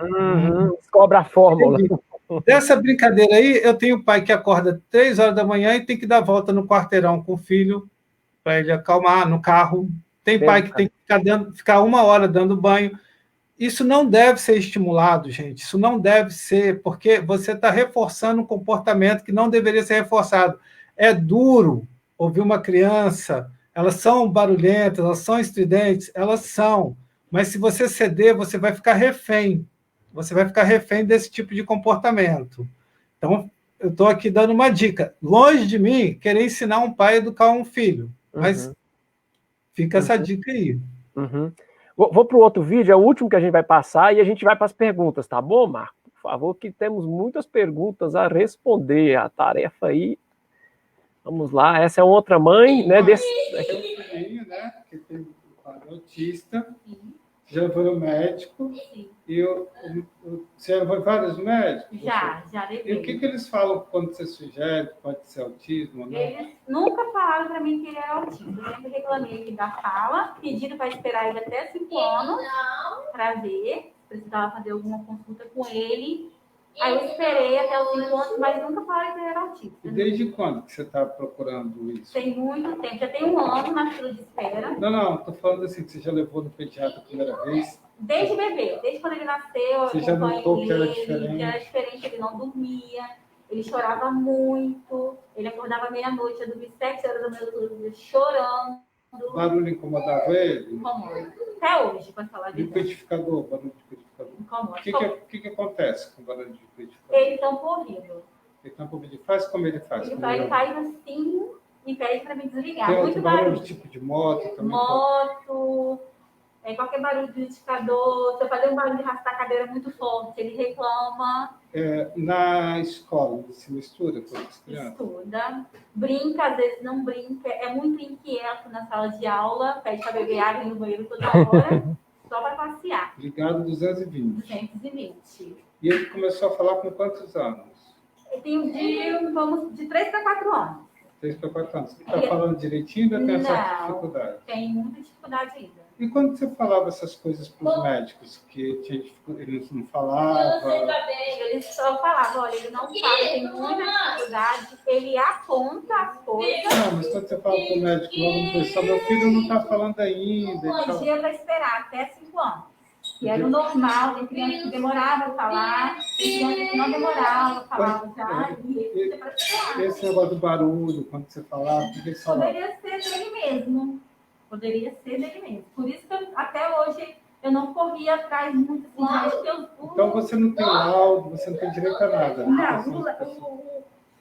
Speaker 1: Descobre a fórmula.
Speaker 2: Entendi. Dessa brincadeira aí, eu tenho pai que acorda 3 horas da manhã e tem que dar volta no quarteirão com o filho para ele acalmar no carro. Tem pai que tem que ficar 1 hora dando banho. Isso não deve ser estimulado, gente. Isso não deve ser, porque você está reforçando um comportamento que não deveria ser reforçado. É duro ouvir uma criança, elas são barulhentas, elas são estridentes, elas são. Mas se você ceder, você vai ficar refém. Você vai ficar refém desse tipo de comportamento. Então, eu estou aqui dando uma dica. Longe de mim querer ensinar um pai a educar um filho. Mas fica essa dica aí.
Speaker 1: Vou para o outro vídeo, é o último que a gente vai passar, e a gente vai para as perguntas, tá bom, Marco? Por favor, que temos muitas perguntas a responder. A tarefa aí. Vamos lá, essa é outra mãe, né?
Speaker 2: Tem um filhinho, né? Que tem um autista. Já foi ao médico. E você já foi vários médicos?
Speaker 5: Já levei.
Speaker 2: E o que eles falam quando você sugere que pode ser autismo? Não?
Speaker 5: Eles nunca falaram para mim que ele era autista. Eu sempre reclamei da fala, pedindo para esperar ele até 5 anos para ver, precisava fazer alguma consulta com ele. Aí eu esperei até os 5 anos, mas nunca falaram que ele era autista.
Speaker 2: E desde quando que você está procurando isso?
Speaker 5: Tem muito tempo, já tem 1 ano na fila de espera.
Speaker 2: Não, estou falando assim, que você já levou no pediatra a primeira vez?
Speaker 5: Desde bebê, desde quando ele nasceu,
Speaker 2: você já notou que era diferente?
Speaker 5: Ele não dormia, ele chorava muito, ele acordava meia-noite, eu dormia 7 horas da manhã, chorando.
Speaker 2: O barulho incomodava ele?
Speaker 5: Incomoda. Até hoje, para falar de
Speaker 2: liquidificador, barulho de liquidificador.
Speaker 5: Incomoda.
Speaker 2: O que acontece com o barulho de liquidificador?
Speaker 5: Ele tampa o ouvido.
Speaker 2: Ele tampa o ouvido. Faz como ele faz?
Speaker 5: Ele faz assim e pede para me desligar.
Speaker 2: Tem
Speaker 5: muito
Speaker 2: barulho, tipo de moto também?
Speaker 5: Moto, qualquer barulho de liquidificador. Se eu fazer um barulho de arrastar a cadeira muito forte, ele reclama.
Speaker 2: Na escola, se mistura com as crianças?
Speaker 5: Estuda. Brinca, às vezes não brinca. É muito inquieto na sala de aula. Pede para beber água no banheiro toda hora. Só para passear.
Speaker 2: Ligado 220.
Speaker 5: 220.
Speaker 2: E ele começou a falar com quantos anos?
Speaker 5: Eu tenho de 3 para 4 anos.
Speaker 2: 3 para 4 anos. Você está falando direitinho ou tem essa dificuldade?
Speaker 5: Tem muita dificuldade ainda.
Speaker 2: E quando você falava essas coisas para os médicos, que eles não falavam?
Speaker 5: Eles só falavam, olha, ele não fala, tem muita dificuldade, ele aponta as coisas.
Speaker 2: Não, mas quando você fala para o médico, logo meu filho não está falando ainda.
Speaker 5: Um dia vai esperar até 5 anos. Que era o normal, tem criança que demorava a falar, tem criança que não demorava a falar já, e para esperar.
Speaker 2: Esse negócio do barulho, quando você falava, o que eles falavam?
Speaker 5: Poderia ser dele mesmo. Poderia ser dele mesmo. Por isso que até hoje eu não corri atrás muito assim.
Speaker 2: Então você não tem laudo, você não tem direito a nada.
Speaker 5: Não,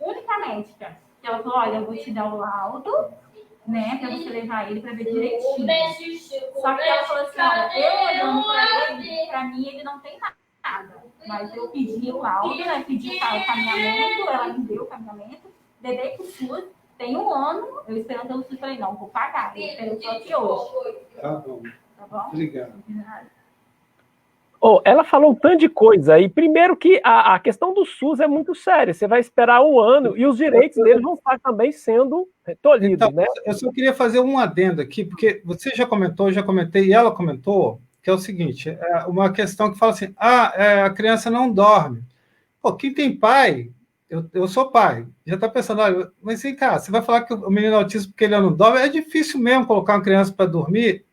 Speaker 5: unicamente, que ela falou, olha, eu vou te dar o laudo, né, para você levar ele para ver direitinho. Só que ela falou assim, olha, eu olhando para ele, para mim ele não tem nada. Mas eu pedi o laudo, né, pedi o caminhamento, ela me deu o caminhamento, levei para o SUS. Tem 1 ano, eu esperando pelo SUS, falei, não, vou pagar. Eu espero só que hoje.
Speaker 2: Tá bom.
Speaker 5: Tá bom?
Speaker 2: Obrigado.
Speaker 1: Ela falou um tanto de coisa aí. Primeiro que a questão do SUS é muito séria. Você vai esperar 1 ano e os direitos dele vão estar também sendo tolhidos,
Speaker 2: então,
Speaker 1: né?
Speaker 2: Eu só queria fazer um adendo aqui, porque você já comentou, eu já comentei, e ela comentou, que é o seguinte, é uma questão que fala assim, a criança não dorme. Pô, quem tem pai... Eu sou pai, já está pensando, olha, mas vem cá, você vai falar que o menino é autista porque ele não dorme? É difícil mesmo colocar uma criança para dormir?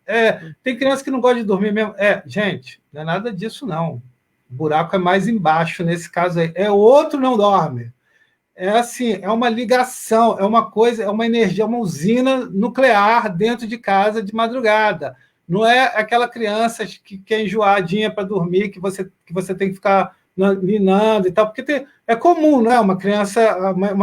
Speaker 2: Tem criança que não gosta de dormir mesmo. Gente, não é nada disso, não. O buraco é mais embaixo nesse caso aí. O outro não dorme. É assim, é uma ligação, é uma coisa, é uma energia, uma usina nuclear dentro de casa de madrugada. Não é aquela criança que é enjoadinha para dormir, que você tem que ficar minando e tal, porque é comum, né? Uma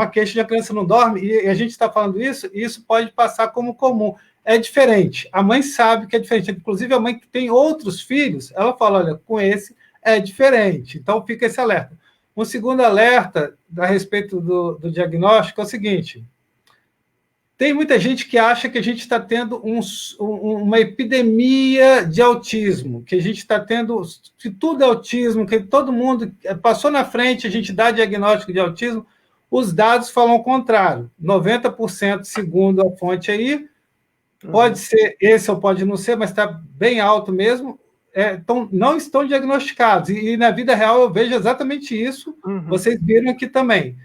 Speaker 2: queixa de a criança não dorme, e a gente está falando isso, e isso pode passar como comum. É diferente. A mãe sabe que é diferente. Inclusive, a mãe que tem outros filhos, ela fala, olha, com esse é diferente. Então, fica esse alerta. Um segundo alerta a respeito do diagnóstico é o seguinte, Tem muita gente que acha que a gente está tendo uma epidemia de autismo, que a gente está tendo, que tudo é autismo, que todo mundo passou na frente, a gente dá diagnóstico de autismo. Os dados falam o contrário. 90%, segundo a fonte aí, pode ser esse ou pode não ser, mas está bem alto mesmo, não estão diagnosticados. E na vida real eu vejo exatamente isso, vocês viram aqui também.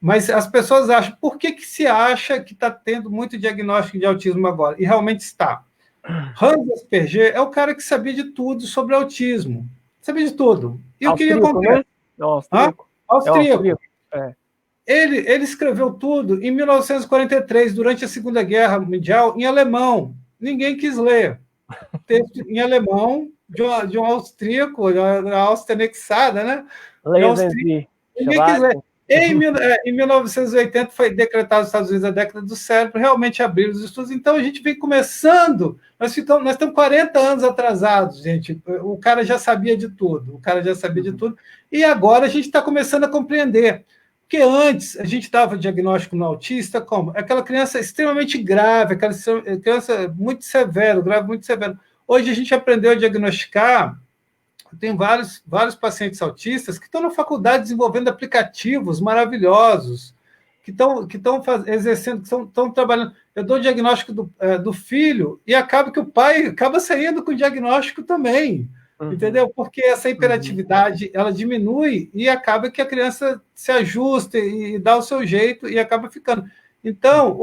Speaker 2: Mas as pessoas acham, por que se acha que está tendo muito diagnóstico de autismo agora? E realmente está. Hans Asperger é o cara que sabia de tudo sobre autismo. Sabia de tudo. E o que acontece?
Speaker 1: Né? Austríaco.
Speaker 2: Austríaco. Ele escreveu tudo em 1943, durante a Segunda Guerra Mundial, em alemão. Ninguém quis ler. Texto em alemão, de um austríaco, de uma Áustria anexada, né? Ninguém quis ler. Em 1980 foi decretado nos Estados Unidos a década do cérebro, realmente abriram os estudos. Então a gente vem começando, nós estamos 40 anos atrasados, gente. O cara já sabia de tudo, e agora a gente está começando a compreender. Porque antes a gente dava diagnóstico no autista como aquela criança extremamente grave, aquela criança muito severa, grave muito severo. Hoje a gente aprendeu a diagnosticar. Tem vários pacientes autistas que estão na faculdade desenvolvendo aplicativos maravilhosos, que estão exercendo, que estão trabalhando. Eu dou o diagnóstico do filho e acaba que o pai acaba saindo com o diagnóstico também, entendeu? Porque essa hiperatividade ela diminui e acaba que a criança se ajusta e dá o seu jeito e acaba ficando. Então,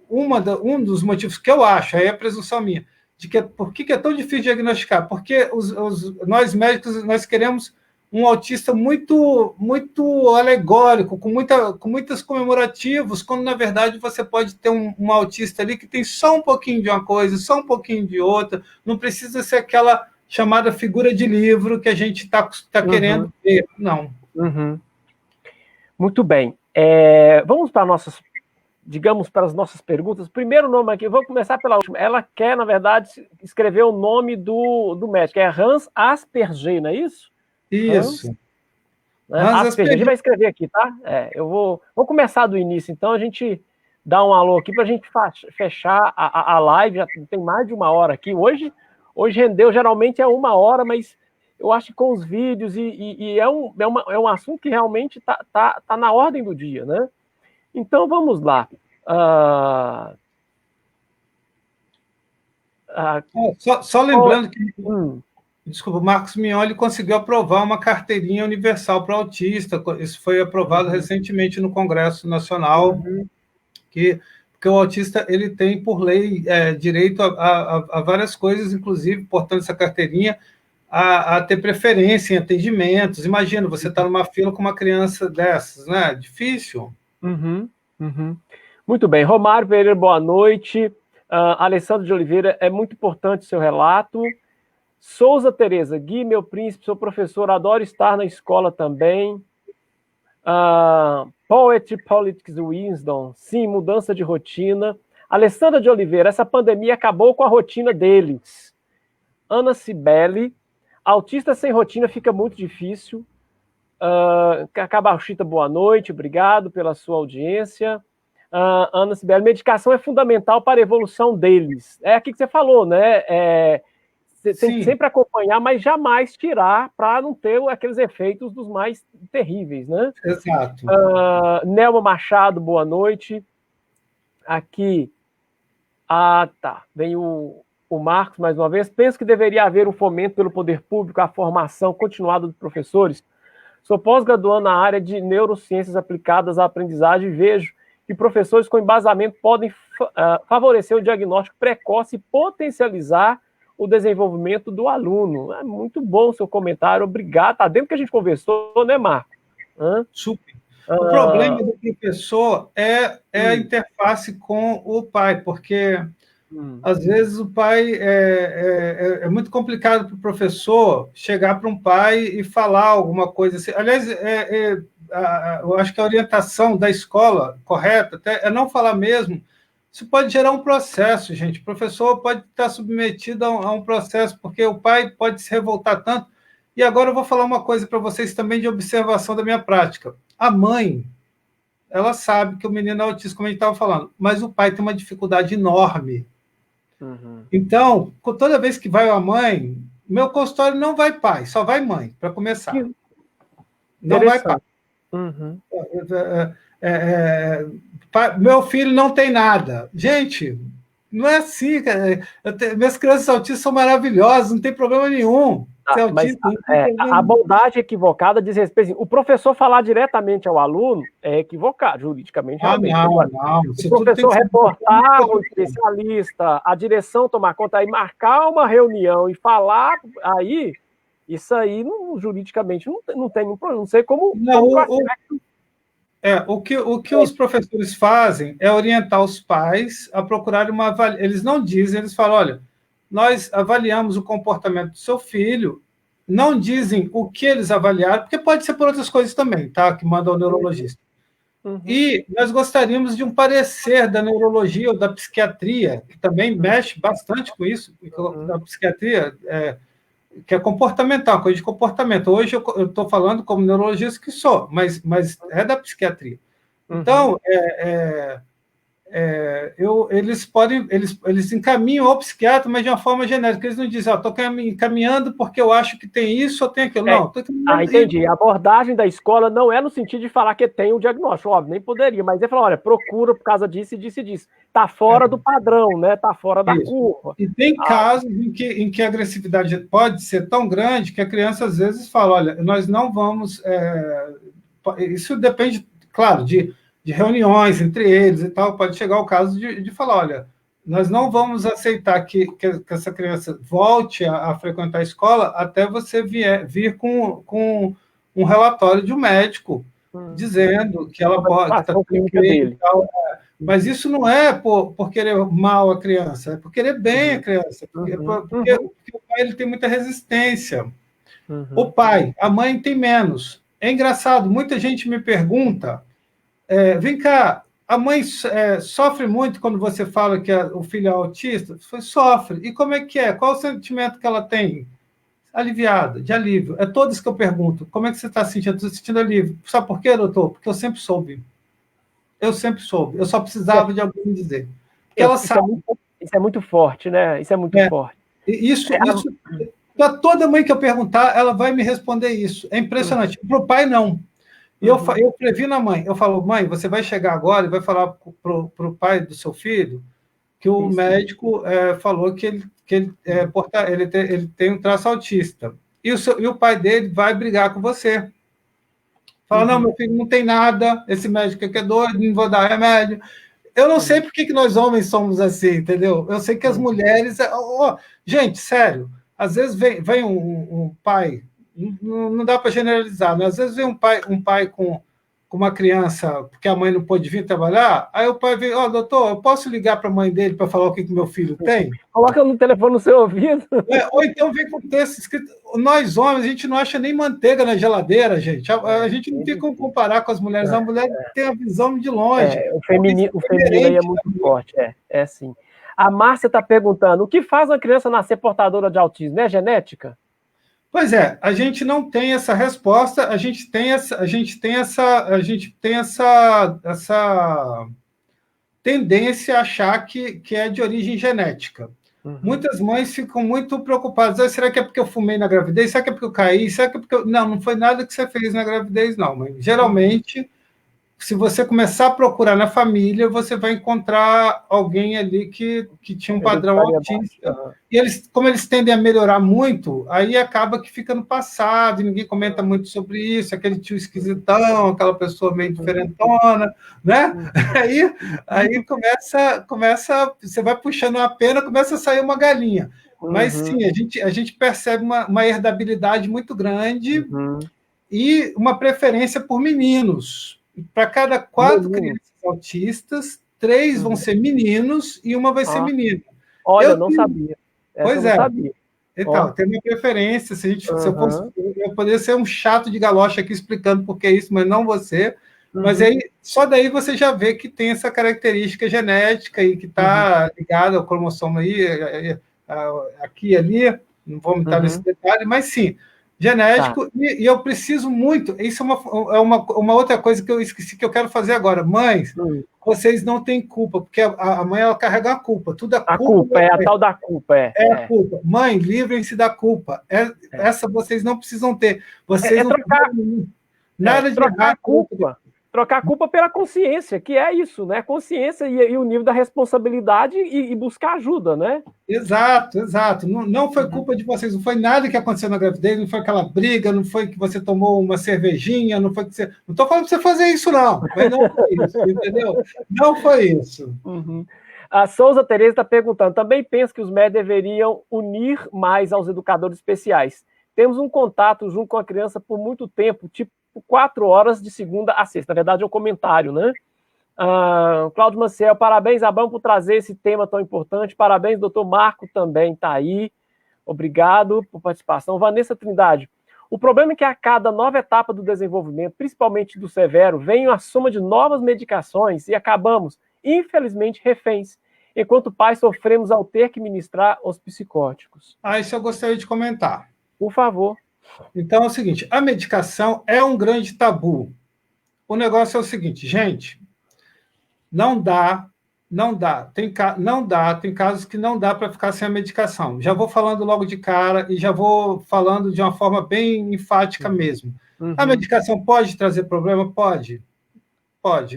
Speaker 2: um dos motivos que eu acho, aí é a presunção minha, por que é tão difícil diagnosticar? Porque nós médicos nós queremos um autista muito alegórico, com muitos comemorativos, quando na verdade você pode ter um autista ali que tem só um pouquinho de uma coisa, só um pouquinho de outra, não precisa ser aquela chamada figura de livro que a gente está querendo ver, não.
Speaker 1: Muito bem. Vamos para para as nossas perguntas. Primeiro nome aqui, vou começar pela última. Ela quer, na verdade, escrever o nome do médico. É Hans Asperger, não é isso?
Speaker 2: Isso.
Speaker 1: Hans Asperger. A gente vai escrever aqui, tá? Eu vou começar do início, então a gente dá um alô aqui para a gente fechar a live. Já tem mais de 1 hora aqui. Hoje rendeu, geralmente é 1 hora, mas eu acho que com os vídeos é um assunto que realmente tá na ordem do dia, né? Então, vamos lá.
Speaker 2: Só lembrando que, desculpa, o Marcos Mignoli conseguiu aprovar uma carteirinha universal para autista. Isso foi aprovado recentemente no Congresso Nacional, porque o autista ele tem, por lei, direito a várias coisas, inclusive, portanto, essa carteirinha, a ter preferência em atendimentos. Imagina, você está numa fila com uma criança dessas, né? Difícil.
Speaker 1: Muito bem. Romário Pereira, boa noite. Alessandro de Oliveira, é muito importante o seu relato. Souza Tereza, Gui, meu príncipe, sou professor, adoro estar na escola também. Poet Politics Wisdom, sim, mudança de rotina. Alessandra de Oliveira, essa pandemia acabou com a rotina deles. Ana Cibele, autista sem rotina fica muito difícil. Cabachita, boa noite, obrigado pela sua audiência. Ana Cibele, medicação é fundamental para a evolução deles. É aqui que você falou, né? Você tem que sempre acompanhar, mas jamais tirar para não ter aqueles efeitos dos mais terríveis, né?
Speaker 2: Exato.
Speaker 1: Nelma Machado, boa noite. Aqui, tá, vem o Marcos mais uma vez. Penso que deveria haver um fomento pelo poder público à formação continuada dos professores. Sou pós-graduando na área de neurociências aplicadas à aprendizagem e vejo que professores com embasamento podem favorecer o diagnóstico precoce e potencializar o desenvolvimento do aluno. É muito bom o seu comentário, obrigado. Está dentro do que a gente conversou, né, Marco?
Speaker 2: Super. O problema do professor é a interface com o pai, porque às vezes o pai é muito complicado para o professor chegar para um pai e falar alguma coisa assim. Aliás, eu acho que a orientação da escola correta até é não falar mesmo. Isso pode gerar um processo, gente. O professor pode estar submetido a um processo, porque o pai pode se revoltar tanto. E agora eu vou falar uma coisa para vocês também de observação da minha prática. A mãe ela sabe que o menino é autista, como a gente estava falando, mas o pai tem uma dificuldade enorme. Então, toda vez que vai a mãe, meu consultório não vai pai, só vai mãe, para começar. Não vai pai. Meu filho não tem nada. Gente, não é assim, cara. Minhas crianças autistas são maravilhosas, não tem problema nenhum.
Speaker 1: Mas a abordagem equivocada diz respeito. O professor falar diretamente ao aluno é equivocado, juridicamente.
Speaker 2: Não.
Speaker 1: O professor reportar o especialista, a direção tomar conta, aí marcar uma reunião e falar, aí, isso aí, juridicamente, não tem nenhum problema. Não sei como.
Speaker 2: O que os professores fazem é orientar os pais a procurarem uma avaliação. Eles não dizem, eles falam, olha, nós avaliamos o comportamento do seu filho, não dizem o que eles avaliaram, porque pode ser por outras coisas também, tá? Que manda o neurologista. E nós gostaríamos de um parecer da neurologia ou da psiquiatria, que também mexe bastante com isso, da psiquiatria, que é comportamental, coisa de comportamento. Hoje eu estou falando como neurologista que sou, mas é da psiquiatria. Então, eles encaminham ao psiquiatra, mas de uma forma genérica. Eles não dizem, estou encaminhando porque eu acho que tem isso ou tem aquilo. Não,
Speaker 1: entendi. A abordagem da escola não é no sentido de falar que tem um diagnóstico, óbvio, nem poderia, mas ele fala, olha, procura por causa disso e disso e disso. Está fora do padrão, né? Está fora da curva.
Speaker 2: E tem casos em que a agressividade pode ser tão grande que a criança às vezes fala, olha, nós não vamos... Isso depende, claro, de reuniões entre eles e tal, pode chegar ao caso de falar, olha, nós não vamos aceitar que essa criança volte a frequentar a escola até você vir com um relatório de um médico dizendo que ela pode estar tranquila e tal. Mas isso não é por querer mal a criança, é por querer bem a criança, porque o pai ele tem muita resistência. O pai, a mãe tem menos. É engraçado, muita gente me pergunta, vem cá, a mãe sofre muito quando você fala que o filho é autista? Sofre. E como é que é? Qual o sentimento que ela tem? Aliviada, de alívio. É todas que eu pergunto. Como é que você está sentindo? Estou sentindo alívio. Sabe por quê, doutor? Porque eu sempre soube. Eu sempre soube. Eu só precisava de alguém dizer. Ela sabe.
Speaker 1: Isso é muito forte, né? Isso é muito forte.
Speaker 2: Isso para toda mãe que eu perguntar, ela vai me responder isso. É impressionante. Para o pai, não. E eu previno a mãe. Eu falo, mãe, você vai chegar agora e vai falar para o pai do seu filho que o médico falou que ele tem um traço autista. E o pai dele vai brigar com você. Fala, não, meu filho não tem nada, esse médico aqui é doido, não vou dar remédio. Eu não sei por que nós homens somos assim, entendeu? Eu sei que as mulheres... gente, sério, às vezes vem um pai... Não dá para generalizar, né? Às vezes vem um pai com uma criança, porque a mãe não pôde vir trabalhar, aí o pai vem, doutor, eu posso ligar para a mãe dele para falar o que meu filho tem?
Speaker 1: Coloca no telefone no seu ouvido.
Speaker 2: Ou então vem com texto escrito. Nós, homens, a gente não acha nem manteiga na geladeira, gente. A gente não tem como comparar com as mulheres. A mulher tem a visão de longe.
Speaker 1: O feminino aí é muito forte, é sim. A Márcia está perguntando, o que faz uma criança nascer portadora de autismo? É genética?
Speaker 2: Pois é, a gente não tem essa resposta, a gente tem essa tendência a achar que é de origem genética. Muitas mães ficam muito preocupadas. Será que é porque eu fumei na gravidez? Será que é porque eu caí? Será que é porque não foi nada que você fez na gravidez, não. Mas, geralmente, se você começar a procurar na família, você vai encontrar alguém ali que tinha um padrão autista. E como eles tendem a melhorar muito, aí acaba que fica no passado, e ninguém comenta muito sobre isso, aquele tio esquisitão, aquela pessoa meio diferentona, né? Aí começa, você vai puxando uma pena, começa a sair uma galinha. Mas sim, a gente percebe uma herdabilidade muito grande e uma preferência por meninos. Para cada 4 crianças autistas, 3 vão ser meninos e uma vai ser menina.
Speaker 1: Olha, eu não sabia.
Speaker 2: Pois é. Sabia. Então, tem uma preferência. Se eu fosse, eu poderia ser um chato de galocha aqui explicando por que isso, mas não você. Mas aí, só daí você já vê que tem essa característica genética e que está ligada ao cromossomo aí, aqui e ali. Não vamos entrar nesse detalhe, mas sim. Genético, e eu preciso muito. Isso é uma outra coisa que eu esqueci que eu quero fazer agora. Mães, vocês não têm culpa, porque a mãe ela carrega a culpa. Tudo é culpa.
Speaker 1: A culpa, a tal da culpa.
Speaker 2: É a culpa. Mãe, livrem-se da culpa. Essa vocês não precisam ter. Vocês não
Speaker 1: trocar,
Speaker 2: nada de
Speaker 1: trocar a culpa. Trocar a culpa pela consciência, que é isso, né? Consciência e o nível da responsabilidade e buscar ajuda, né?
Speaker 2: Exato. Não foi culpa de vocês, não foi nada que aconteceu na gravidez, não foi aquela briga, não foi que você tomou uma cervejinha, não foi que você... Não estou falando para você fazer isso, não. Mas não foi isso, entendeu? Não foi isso.
Speaker 1: A Souza Tereza está perguntando, também penso que os médicos deveriam unir mais aos educadores especiais. Temos um contato junto com a criança por muito tempo, tipo 4 horas de segunda a sexta. Na verdade, é um comentário, né? Cláudio Maciel, parabéns, Abrão, por trazer esse tema tão importante. Parabéns, doutor Marco, também está aí. Obrigado por participação. Vanessa Trindade, o problema é que a cada nova etapa do desenvolvimento, principalmente do severo, vem a soma de novas medicações e acabamos, infelizmente, reféns, enquanto pais sofremos ao ter que ministrar os psicóticos.
Speaker 2: Isso eu gostaria de comentar.
Speaker 1: Por favor.
Speaker 2: Então é o seguinte, a medicação é um grande tabu. O negócio é o seguinte, gente, não dá, tem casos que não dá para ficar sem a medicação. Já vou falando logo de cara e já vou falando de uma forma bem enfática mesmo. A medicação pode trazer problema? Pode.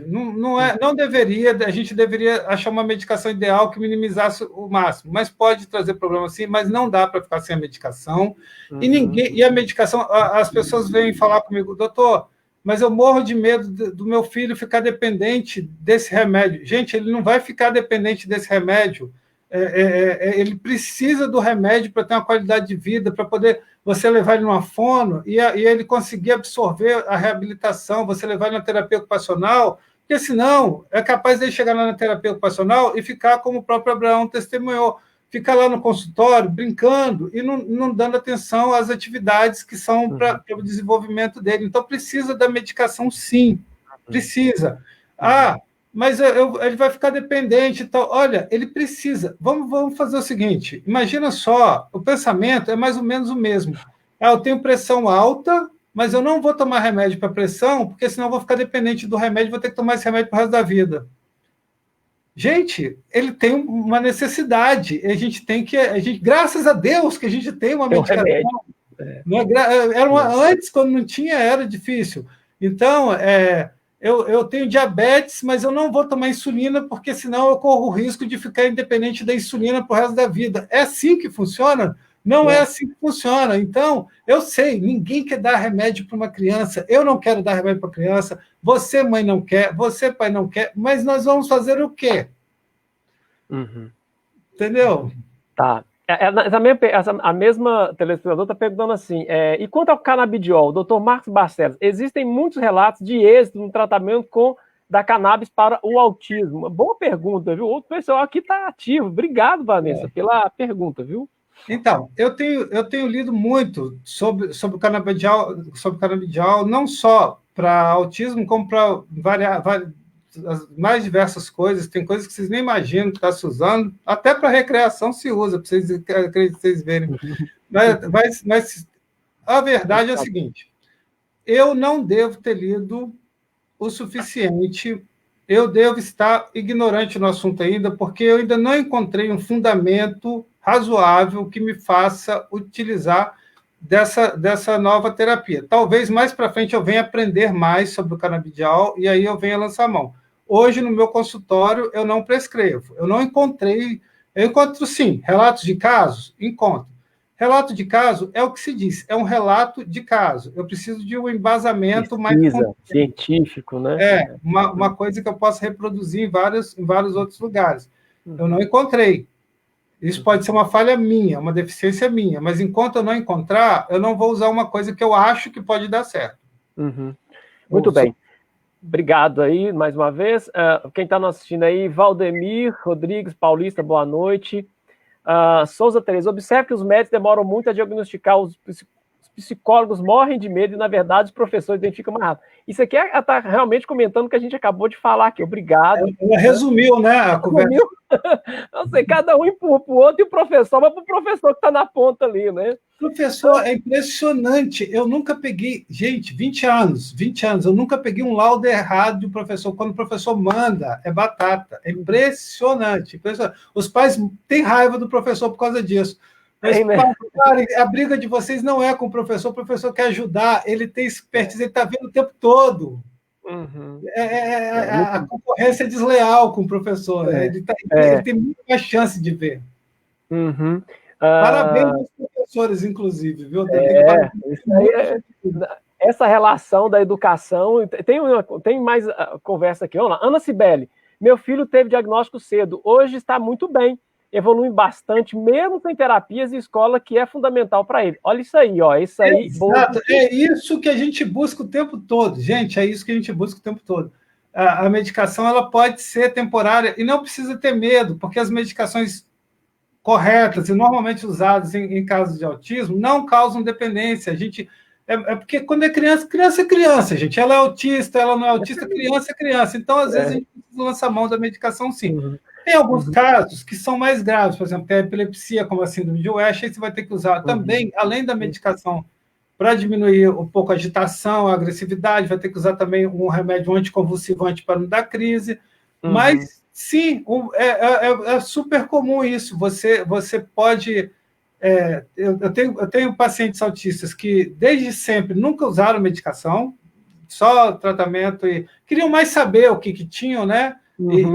Speaker 2: Não deveria, a gente deveria achar uma medicação ideal que minimizasse o máximo, mas pode trazer problema sim, mas não dá para ficar sem a medicação. E a medicação, as pessoas vêm falar comigo, doutor, mas eu morro de medo do meu filho ficar dependente desse remédio. Gente, ele não vai ficar dependente desse remédio. Ele precisa do remédio para ter uma qualidade de vida, para poder você levar ele numa fono e ele conseguir absorver a reabilitação, você levar ele na terapia ocupacional, porque senão é capaz de ele chegar lá na terapia ocupacional e ficar como o próprio Abraão testemunhou, ficar lá no consultório brincando e não dando atenção às atividades que são para o desenvolvimento dele. Então, precisa da medicação, sim. Precisa. Mas ele vai ficar dependente. Então, olha, ele precisa. Vamos fazer o seguinte, imagina só, o pensamento é mais ou menos o mesmo. Eu tenho pressão alta, mas eu não vou tomar remédio para pressão, porque senão eu vou ficar dependente do remédio, vou ter que tomar esse remédio para o resto da vida. Gente, ele tem uma necessidade. Graças a Deus que a gente tem uma medicação. Antes, quando não tinha, era difícil. Então, eu tenho diabetes, mas eu não vou tomar insulina, porque senão eu corro o risco de ficar independente da insulina para o resto da vida. É assim que funciona? Não é assim que funciona. Então, eu sei, ninguém quer dar remédio para uma criança. Eu não quero dar remédio para a criança. Você, mãe, não quer. Você, pai, não quer. Mas nós vamos fazer o quê? Entendeu?
Speaker 1: Tá. A mesma telespectadora está perguntando assim, e quanto ao canabidiol, doutor Marcos Barcelos, existem muitos relatos de êxito no tratamento da cannabis para o autismo. Boa pergunta, viu? O pessoal aqui está ativo. Obrigado, Vanessa, pela pergunta, viu?
Speaker 2: Então, eu tenho lido muito sobre o canabidiol, não só para autismo, como para as mais diversas coisas. Tem coisas que vocês nem imaginam que está se usando, até para recreação se usa, para vocês verem. Mas a verdade é a seguinte, eu não devo ter lido o suficiente, eu devo estar ignorante no assunto ainda, porque eu ainda não encontrei um fundamento razoável que me faça utilizar dessa nova terapia. Talvez mais para frente eu venha aprender mais sobre o canabidiol e aí eu venha lançar a mão. Hoje, no meu consultório, eu não prescrevo. Eu não encontrei... Eu encontro, sim, relatos de casos? Encontro. Relato de caso é o que se diz, é um relato de caso. Eu preciso de um embasamento mais
Speaker 1: científico, né?
Speaker 2: Uma coisa que eu possa reproduzir em vários outros lugares. Eu não encontrei. Isso pode ser uma falha minha, uma deficiência minha, mas enquanto eu não encontrar, eu não vou usar uma coisa que eu acho que pode dar certo.
Speaker 1: Muito bem. Obrigado aí, mais uma vez. Quem está nos assistindo aí, Valdemir Rodrigues Paulista, boa noite. Souza Tereza, observe que os médicos demoram muito a diagnosticar os psicólogos morrem de medo e, na verdade, os professores identificam mais rápido. Isso aqui está realmente comentando o que a gente acabou de falar aqui. Obrigado.
Speaker 2: Ela resumiu, né, a conversa.
Speaker 1: Resumiu. Não sei, cada um empurra para o outro e o professor vai para o professor que está na ponta ali, né?
Speaker 2: Professor, é impressionante. Eu nunca peguei, gente, 20 anos, eu nunca peguei um laudo errado de um professor. Quando o professor manda, é batata. É impressionante. Os pais têm raiva do professor por causa disso. Mas, cara, a briga de vocês não é com o professor quer ajudar, ele tem expertise, ele está vendo o tempo todo.
Speaker 1: Uhum.
Speaker 2: A concorrência é desleal com o professor. Ele tem muito mais chance de ver.
Speaker 1: Uhum.
Speaker 2: Parabéns aos professores, inclusive, viu?
Speaker 1: Essa relação da educação. Tem mais conversa aqui. Vamos lá. Ana Cibele, meu filho teve diagnóstico cedo, hoje está muito bem, evolui bastante, mesmo sem terapias e escola, que é fundamental para ele. Olha isso aí, ó. Isso aí.
Speaker 2: Exato, é isso que a gente busca o tempo todo, gente. É isso que a gente busca o tempo todo. A medicação ela pode ser temporária e não precisa ter medo, porque as medicações corretas e normalmente usadas em casos de autismo não causam dependência. Porque quando é criança é criança, gente. Ela é autista, ela não é autista, criança é criança. Então, às vezes, a gente precisa lançar mão da medicação, sim.
Speaker 1: Uhum.
Speaker 2: Tem alguns casos que são mais graves, por exemplo, tem a epilepsia, como a síndrome de West, aí você vai ter que usar também, além da medicação, para diminuir um pouco a agitação, a agressividade, vai ter que usar também um remédio anticonvulsivante para não dar crise. Mas, sim, é super comum isso. Você pode... eu tenho pacientes autistas que, desde sempre, nunca usaram medicação, só tratamento, e queriam mais saber o que tinham, né? E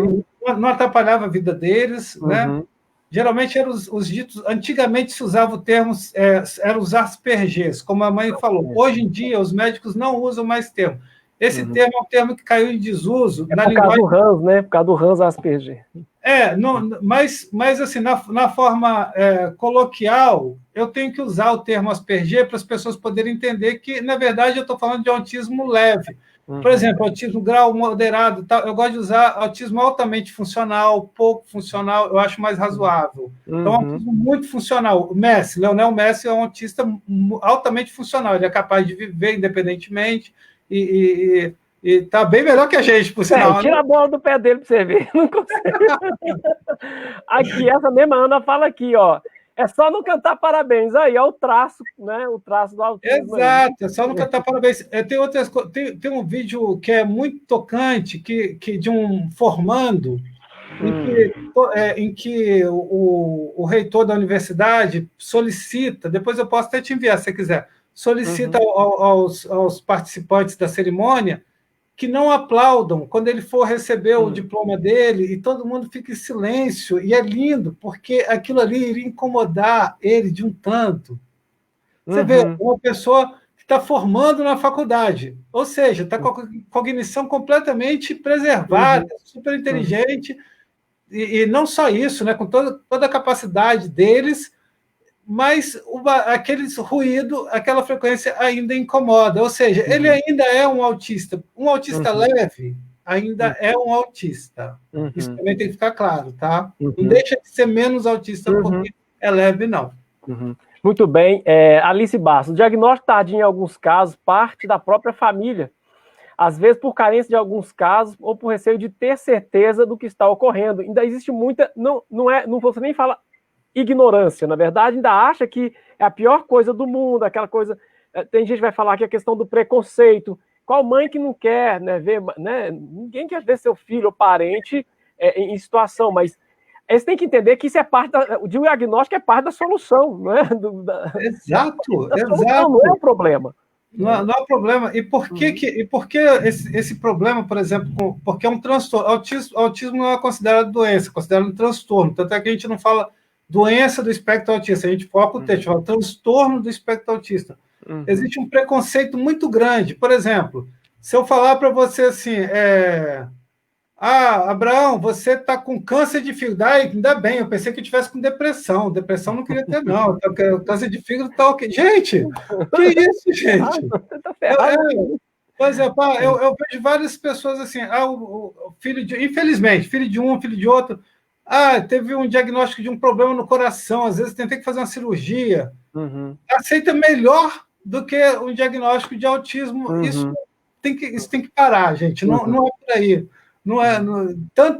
Speaker 2: não atrapalhava a vida deles, né? Geralmente eram os ditos... Antigamente se usava o termo... eram os Aspergers, como a mãe falou. Hoje em dia, os médicos não usam mais termo. Esse termo é um termo que caiu em desuso.
Speaker 1: Por causa do Hans, né? Por causa do Hans Asperger.
Speaker 2: Mas assim, na forma coloquial, eu tenho que usar o termo Asperger para as pessoas poderem entender que, na verdade, eu estou falando de autismo leve. Por exemplo, autismo grau moderado, eu gosto de usar autismo altamente funcional, pouco funcional, eu acho mais razoável. Então, autismo muito funcional. Leonel Messi é um autista altamente funcional, ele é capaz de viver independentemente e está bem melhor que a gente, por sinal.
Speaker 1: Tira a bola do pé dele para você ver. Não consegue. Aqui, essa mesma Ana fala aqui, ó. É só não cantar parabéns. Aí, ó, o traço, né? O traço do autismo.
Speaker 2: Exato, é só não cantar parabéns. Tem um vídeo que é muito tocante, de um formando, em que o reitor da universidade solicita, depois eu posso até te enviar, se você quiser, solicita aos participantes da cerimônia que não aplaudam quando ele for receber o diploma dele, e todo mundo fica em silêncio, e é lindo, porque aquilo ali iria incomodar ele de um tanto. Você vê, uma pessoa que está formando na faculdade, ou seja, está com a cognição completamente preservada, super inteligente, e não só isso, né, com toda a capacidade deles, mas aquele ruído, aquela frequência ainda incomoda. Ou seja, ele ainda é um autista. Um autista leve ainda é um autista. Isso também tem que ficar claro, tá? Não deixa de ser menos autista porque é leve, não.
Speaker 1: Muito bem. Alice Bastos, o diagnóstico tardio, em alguns casos, parte da própria família. Às vezes por carência de alguns casos ou por receio de ter certeza do que está ocorrendo. Ainda existe muita... Não você nem fala ignorância, na verdade, ainda acha que é a pior coisa do mundo, aquela coisa... Tem gente que vai falar que a questão do preconceito. Qual mãe que não quer, né, ver... Né, ninguém quer ver seu filho ou parente em situação, mas eles têm que entender que isso é parte o diagnóstico é parte da solução, não é?
Speaker 2: Exato.
Speaker 1: Não é o problema.
Speaker 2: Não é o problema. E por que esse problema, por exemplo, porque é um transtorno. Autismo não é considerado doença, é considerado um transtorno. Tanto é que a gente não fala doença do espectro autista, a gente foca o texto, fala transtorno do espectro autista. Existe um preconceito muito grande. Por exemplo, se eu falar para você assim, Abraão, você está com câncer de fígado. Ainda bem, eu pensei que eu tivesse com depressão. Depressão não queria ter, não. Câncer de fígado está ok. Gente, que isso, gente?
Speaker 1: Tá ferrado.
Speaker 2: Por exemplo, eu vejo várias pessoas assim, o filho de... Infelizmente, filho de um, filho de outro... teve um diagnóstico de um problema no coração, às vezes tentei fazer uma cirurgia. Aceita melhor do que um diagnóstico de autismo.
Speaker 1: Uhum.
Speaker 2: Isso tem que parar, gente. Não, não é por aí. Não é,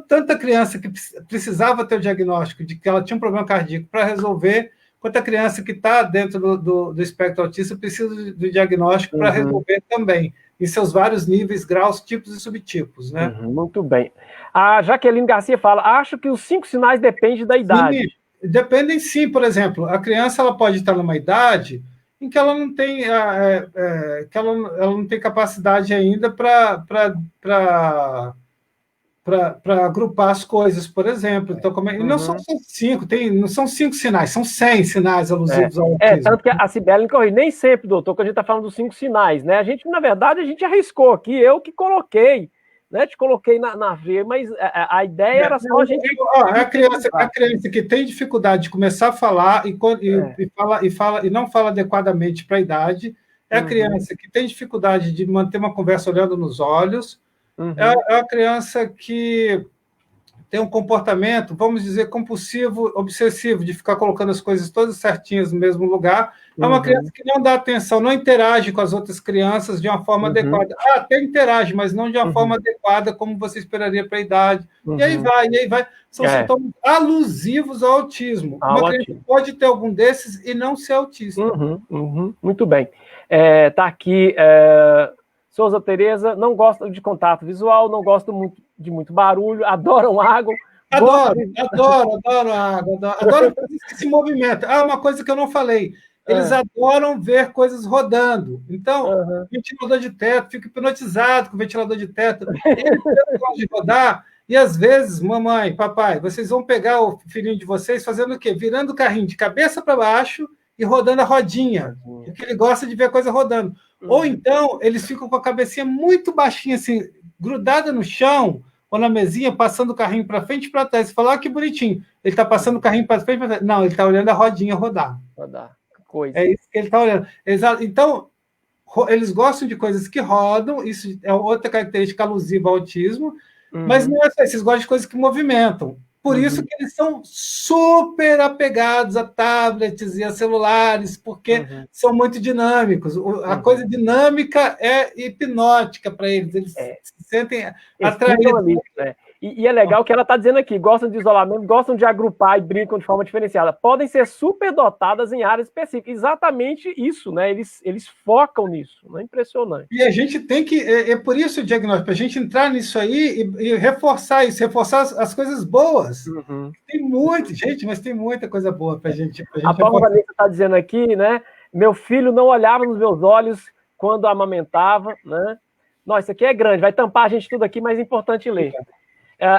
Speaker 2: tanta criança que precisava ter o diagnóstico de que ela tinha um problema cardíaco para resolver, quanto a criança que está dentro do espectro autista precisa do diagnóstico para resolver também, em seus vários níveis, graus, tipos e subtipos. Né?
Speaker 1: Muito bem. A Jaqueline Garcia fala, acho que os 5 sinais dependem da idade.
Speaker 2: Sim, dependem sim, por exemplo, a criança ela pode estar numa idade em que ela não tem, ela não tem capacidade ainda para agrupar as coisas, por exemplo. Então, não são só 5, não são 5 sinais, são 100 sinais alusivos ao autismo.
Speaker 1: Tanto que a Cibele corrige, nem sempre, doutor, quando a gente está falando dos 5 sinais, né? A gente, na verdade, a gente arriscou aqui, eu que coloquei, né? Te coloquei na V, mas a ideia era só a gente...
Speaker 2: A criança que tem dificuldade de começar a falar e não fala adequadamente para a idade, é a criança que tem dificuldade de manter uma conversa olhando nos olhos, é a criança que tem um comportamento, vamos dizer, compulsivo, obsessivo, de ficar colocando as coisas todas certinhas no mesmo lugar. É uma criança que não dá atenção, não interage com as outras crianças de uma forma adequada. Até interage, mas não de uma forma adequada, como você esperaria para a idade. E aí vai. São sintomas alusivos ao autismo. Uma criança pode ter algum desses e não ser autista.
Speaker 1: Muito bem. Tá aqui... Souza Tereza, não gosta de contato visual, não gosta de muito barulho, adoram água.
Speaker 2: Adoro água. Adoro esse movimento. Uma coisa que eu não falei. Eles adoram ver coisas rodando. Então, ventilador de teto, fica hipnotizado com o ventilador de teto. Eles gostam de rodar. E, às vezes, mamãe, papai, vocês vão pegar o filhinho de vocês fazendo o quê? Virando o carrinho de cabeça para baixo e rodando a rodinha. Porque ele gosta de ver a coisa rodando. Ou então, eles ficam com a cabecinha muito baixinha, assim, grudada no chão, ou na mesinha, passando o carrinho para frente e para trás. Você fala, que bonitinho. Ele está passando o carrinho para frente e para trás. Não, ele está olhando a rodinha rodar.
Speaker 1: Coisa.
Speaker 2: É isso que ele está olhando. Exato. Então, eles gostam de coisas que rodam, isso é outra característica alusiva ao autismo, mas não é só isso, eles gostam de coisas que movimentam. Por isso que eles são super apegados a tablets e a celulares, porque são muito dinâmicos. A coisa dinâmica é hipnótica para eles. Eles se sentem atraídos.
Speaker 1: E é legal que ela está dizendo aqui, gostam de isolamento, gostam de agrupar e brincam de forma diferenciada. Podem ser superdotadas em áreas específicas. Exatamente isso, né? Eles focam nisso. Né? Impressionante.
Speaker 2: E a gente tem que... É por isso o diagnóstico, para a gente entrar nisso aí e reforçar isso, reforçar as coisas boas. Tem muito, gente, mas tem muita coisa boa para a gente.
Speaker 1: A Paula Vanessa está dizendo aqui, né? Meu filho não olhava nos meus olhos quando amamentava, né? Nossa, isso aqui é grande, vai tampar a gente tudo aqui, mas é importante ler.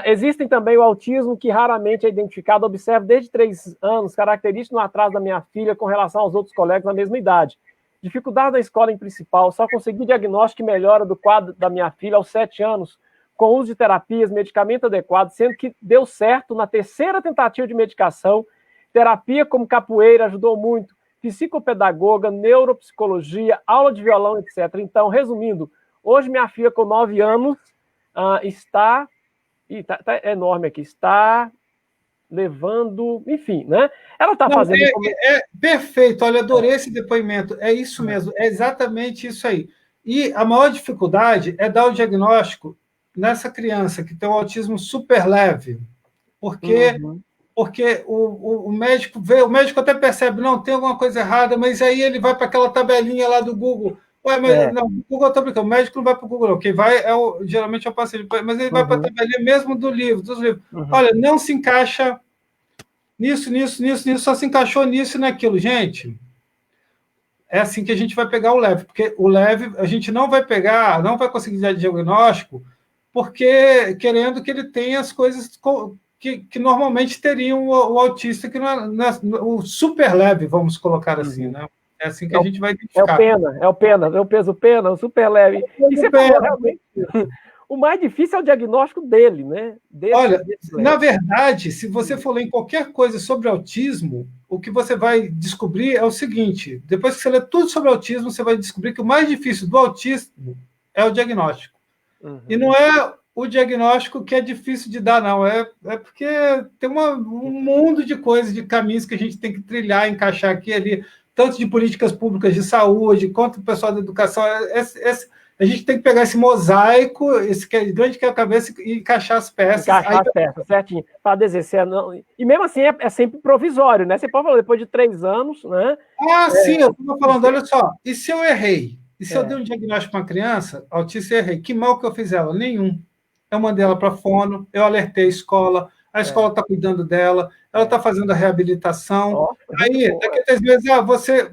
Speaker 1: Existem também o autismo que raramente é identificado. Observo desde 3 anos, característico no atraso da minha filha com relação aos outros colegas da mesma idade. Dificuldade na escola em principal, só consegui diagnóstico e melhora do quadro da minha filha aos 7 anos, com uso de terapias, medicamento adequado, sendo que deu certo na 3ª tentativa de medicação. Terapia como capoeira ajudou muito, psicopedagoga, neuropsicologia, aula de violão, etc. Então, resumindo, hoje minha filha com 9 anos está... tá enorme aqui, está levando, enfim, né? Ela está fazendo...
Speaker 2: Perfeito, olha, adorei esse depoimento, é isso mesmo, é exatamente isso aí. E a maior dificuldade é dar o diagnóstico nessa criança que tem um autismo super leve, porque o médico vê, o médico até percebe, não, tem alguma coisa errada, mas aí ele vai para aquela tabelinha lá do Google. Não, o Google está brincando, o médico não vai para o Google, não. Quem vai geralmente é o paciente, mas ele vai para a tabelinha mesmo dos livros. Olha, não se encaixa nisso, só se encaixou nisso e naquilo. Gente, é assim que a gente vai pegar o leve, porque o leve a gente não vai pegar, não vai conseguir dar diagnóstico, porque querendo que ele tenha as coisas que normalmente teriam o autista, que não é o super leve, vamos colocar assim, né? É assim que a gente vai identificar.
Speaker 1: É o peso pena, o super leve. E você falou realmente. O mais difícil é o diagnóstico dele, né?
Speaker 2: Olha, na verdade, se você for ler em qualquer coisa sobre autismo, o que você vai descobrir é o seguinte: depois que você lê tudo sobre autismo, você vai descobrir que o mais difícil do autismo é o diagnóstico. E não é o diagnóstico que é difícil de dar, não. É porque tem um mundo de coisas, de caminhos que a gente tem que trilhar, encaixar aqui e ali. tanto de políticas públicas de saúde, quanto o pessoal da educação. A gente tem que pegar esse mosaico, esse grande quebra-cabeça e encaixar as peças.
Speaker 1: Encaixar as peças, certinho. Para exercer. Não... E mesmo assim é sempre provisório, né? Você pode falar, depois de 3 anos, né?
Speaker 2: Sim, eu estava falando, olha só, e se eu errei? E se eu dei um diagnóstico para uma criança autista e errei? Que mal que eu fiz ela? Nenhum. Eu mandei ela para a fono, eu alertei a escola está cuidando dela, ela está fazendo a reabilitação. Aí, daqui a 3 meses,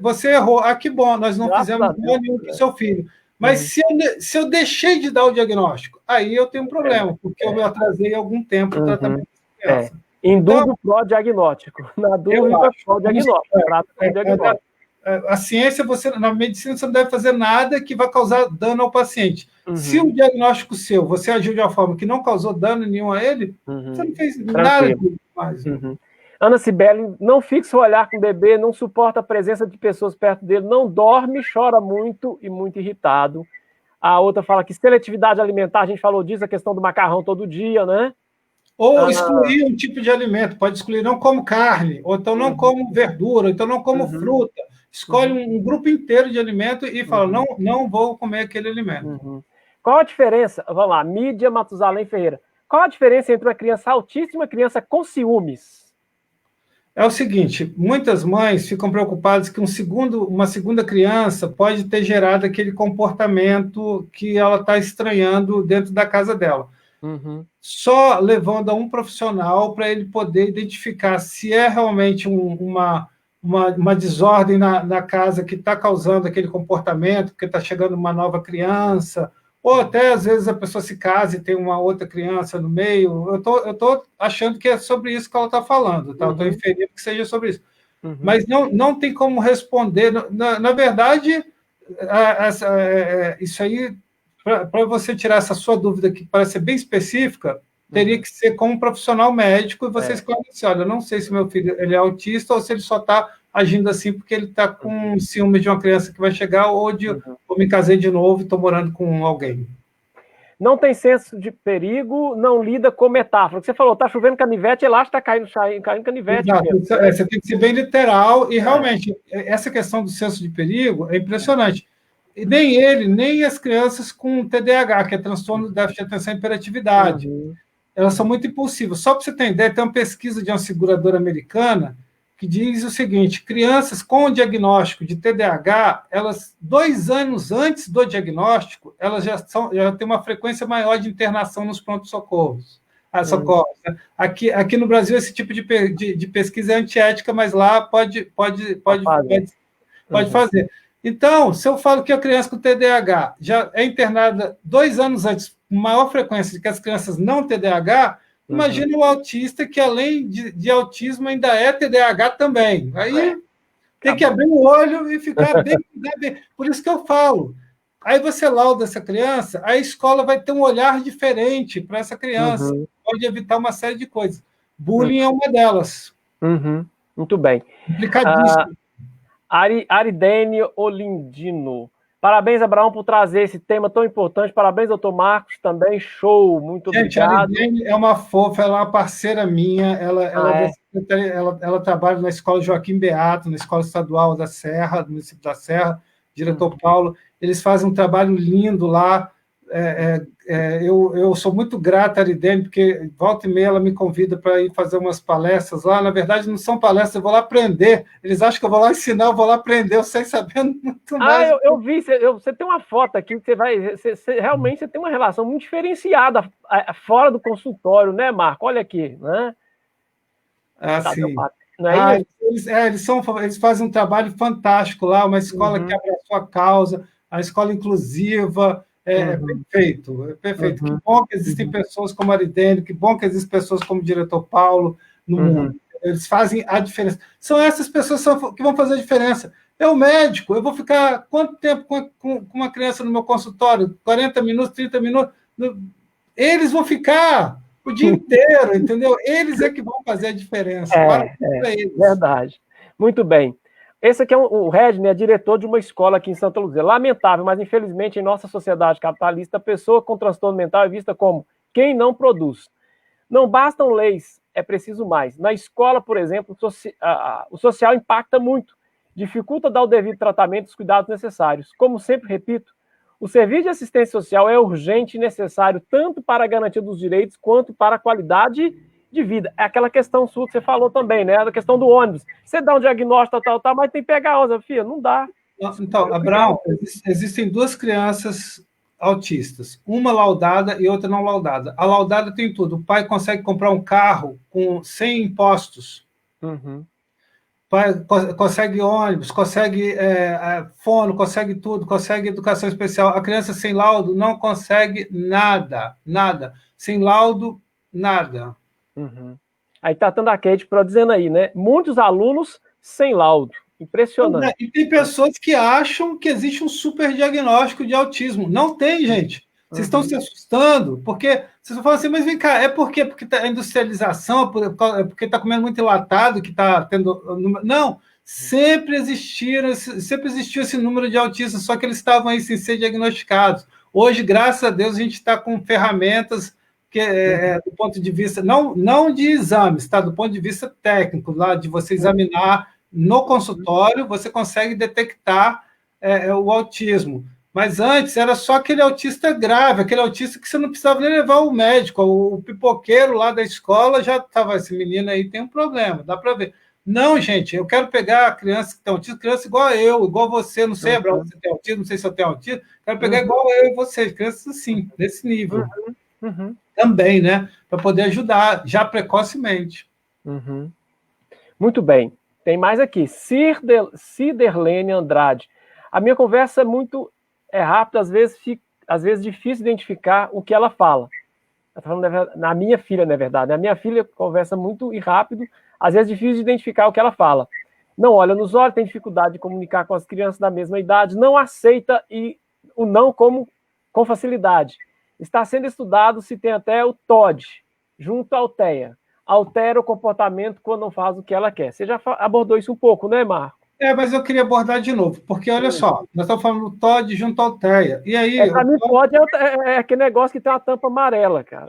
Speaker 2: você errou. Que bom, nós não fizemos mal nenhum para o seu filho. Mas se eu deixei de dar o diagnóstico, aí eu tenho um problema, porque eu me atrasei algum tempo no tratamento da criança.
Speaker 1: Em dúvida, pró-diagnóstico. Na dúvida, pró-diagnóstico.
Speaker 2: A ciência, na medicina, você não deve fazer nada que vai causar dano ao paciente. Se o diagnóstico seu, você agiu de uma forma que não causou dano nenhum a ele, você não fez nada demais.
Speaker 1: Ana Cibele, não fixa o olhar com o bebê, não suporta a presença de pessoas perto dele, não dorme, chora muito e muito irritado. A outra fala que seletividade alimentar, a gente falou disso, a questão do macarrão todo dia, né?
Speaker 2: Ou excluir um tipo de alimento, pode excluir, não como carne, ou então não como verdura, ou então não como fruta. Escolhe um grupo inteiro de alimento e fala, não vou comer aquele alimento.
Speaker 1: Qual a diferença? Vamos lá, Mídia Matusalém Ferreira. Qual a diferença entre uma criança autista e uma criança com ciúmes?
Speaker 2: É o seguinte, muitas mães ficam preocupadas que uma segunda criança pode ter gerado aquele comportamento que ela está estranhando dentro da casa dela. Só levando a um profissional para ele poder identificar se é realmente uma desordem na casa que está causando aquele comportamento, porque está chegando uma nova criança, ou até, às vezes, a pessoa se casa e tem uma outra criança no meio. Eu estou achando que é sobre isso que ela está falando, tá? Eu estou inferindo que seja sobre isso. Mas não tem como responder. Na verdade, isso aí, para você tirar essa sua dúvida, que parece ser bem específica, teria que ser com um profissional médico e você esclarecer, olha, eu não sei se meu filho ele é autista ou se ele só está agindo assim porque ele está com ciúme de uma criança que vai chegar ou me casei de novo e estou morando com alguém.
Speaker 1: Não tem senso de perigo, não lida com metáfora. Você falou, está chovendo canivete, e lá está caindo canivete.
Speaker 2: Você tem que ser bem literal e realmente essa questão do senso de perigo é impressionante. E nem as crianças com TDAH, que é transtorno de déficit de atenção e hiperatividade. Elas são muito impulsivas. Só para você ter ideia, tem uma pesquisa de uma seguradora americana que diz o seguinte, crianças com diagnóstico de TDAH, elas, 2 anos antes do diagnóstico, elas já têm uma frequência maior de internação nos pronto-socorros. Né? Aqui no Brasil, esse tipo de pesquisa é antiética, mas lá pode fazer. Então, se eu falo que a criança com TDAH já é internada 2 anos antes, com maior frequência que as crianças não TDAH, imagina o autista que, além de autismo, ainda é TDAH também. Aí tem que abrir o olho e ficar bem. Por isso que eu falo. Aí você lauda essa criança, a escola vai ter um olhar diferente para essa criança. Pode evitar uma série de coisas. Bullying é uma delas.
Speaker 1: Muito bem.
Speaker 2: Complicadíssimo.
Speaker 1: Aridene Olindino. Parabéns, Abraão, por trazer esse tema tão importante. Parabéns, doutor Marcos, também. Show, muito obrigado.
Speaker 2: A Aridene é uma fofa, ela é uma parceira minha. Ela trabalha na Escola Joaquim Beato, na Escola Estadual da Serra, do município da Serra, diretor Paulo. Eles fazem um trabalho lindo lá. Eu sou muito grato a Aridene, porque volta e meia ela me convida para ir fazer umas palestras lá. Na verdade, não são palestras, eu vou lá aprender. Eles acham que eu vou lá ensinar, eu vou lá aprender, eu sei sabendo muito mais.
Speaker 1: Eu vi, você tem uma foto aqui, que realmente você tem uma relação muito diferenciada fora do consultório, né, Marco? Olha aqui, né?
Speaker 2: Sim.
Speaker 1: Não é
Speaker 2: eles fazem um trabalho fantástico lá, uma escola que abraçou a causa, a escola inclusiva. Perfeito. Que bom que existem pessoas como a Aridene, que bom que existem pessoas como o diretor Paulo no mundo. Eles fazem a diferença. São essas pessoas que vão fazer a diferença. Eu, médico, eu vou ficar quanto tempo com uma criança no meu consultório? 40 minutos, 30 minutos? Eles vão ficar o dia inteiro, entendeu? Eles é que vão fazer a diferença.
Speaker 1: Verdade. Muito bem. Esse aqui é o Regner, é diretor de uma escola aqui em Santa Luzia. Lamentável, mas infelizmente em nossa sociedade capitalista, a pessoa com transtorno mental é vista como quem não produz. Não bastam leis, é preciso mais. Na escola, por exemplo, o social impacta muito. dificulta dar o devido tratamento e os cuidados necessários. Como sempre repito, o serviço de assistência social é urgente e necessário tanto para a garantia dos direitos quanto para a qualidade de vida. É aquela questão sua que você falou também, né? A questão do ônibus. Você dá um diagnóstico, tal, mas tem que pegar a onça, filha. Não dá.
Speaker 2: Então, Abraão, existem duas crianças autistas, uma laudada e outra não laudada. A laudada tem tudo. O pai consegue comprar um carro sem impostos.
Speaker 1: Uhum.
Speaker 2: O pai consegue ônibus, consegue fono, consegue tudo, consegue educação especial. A criança sem laudo não consegue nada, nada. Sem laudo, nada.
Speaker 1: Uhum. Aí tá dando a Kate dizendo aí, né? Muitos alunos sem laudo. Impressionante.
Speaker 2: E tem pessoas que acham que existe um super diagnóstico de autismo. Não tem, gente. Vocês estão se assustando, porque vocês falam assim, mas vem cá, é por quê? Porque a industrialização, porque está comendo muito enlatado, que está tendo... Não, sempre existiu esse número de autistas, só que eles estavam aí sem ser diagnosticados. Hoje, graças a Deus, a gente está com ferramentas do ponto de vista, não de exames, tá? Do ponto de vista técnico, lá de você examinar no consultório, você consegue detectar o autismo. Mas antes era só aquele autista grave, aquele autista que você não precisava nem levar o médico. O pipoqueiro lá da escola já estava, esse menino aí tem um problema, dá para ver. Não, gente, eu quero pegar a criança que tem autismo, criança igual eu, igual você, não sei, Abraão, se você tem autismo, não sei se eu tenho autismo, quero pegar igual eu e você, crianças assim, desse nível. Também, né? Para poder ajudar, já precocemente.
Speaker 1: Muito bem. Tem mais aqui. Ciderlene Andrade. A minha conversa é rápida, às vezes difícil identificar o que ela fala. Ela tá falando na minha filha, na verdade. A minha filha conversa muito e rápido, às vezes difícil de identificar o que ela fala. Não olha nos olhos, tem dificuldade de comunicar com as crianças da mesma idade, não aceita o não com facilidade. Está sendo estudado se tem até o TOD, junto ao TEA. Altera o comportamento quando não faz o que ela quer. Você já abordou isso um pouco, né, Marco?
Speaker 2: Mas eu queria abordar de novo, porque olha só, nós estamos falando do TOD junto ao TEA. E aí.
Speaker 1: Para mim, TOD é aquele negócio que tem uma tampa amarela, cara.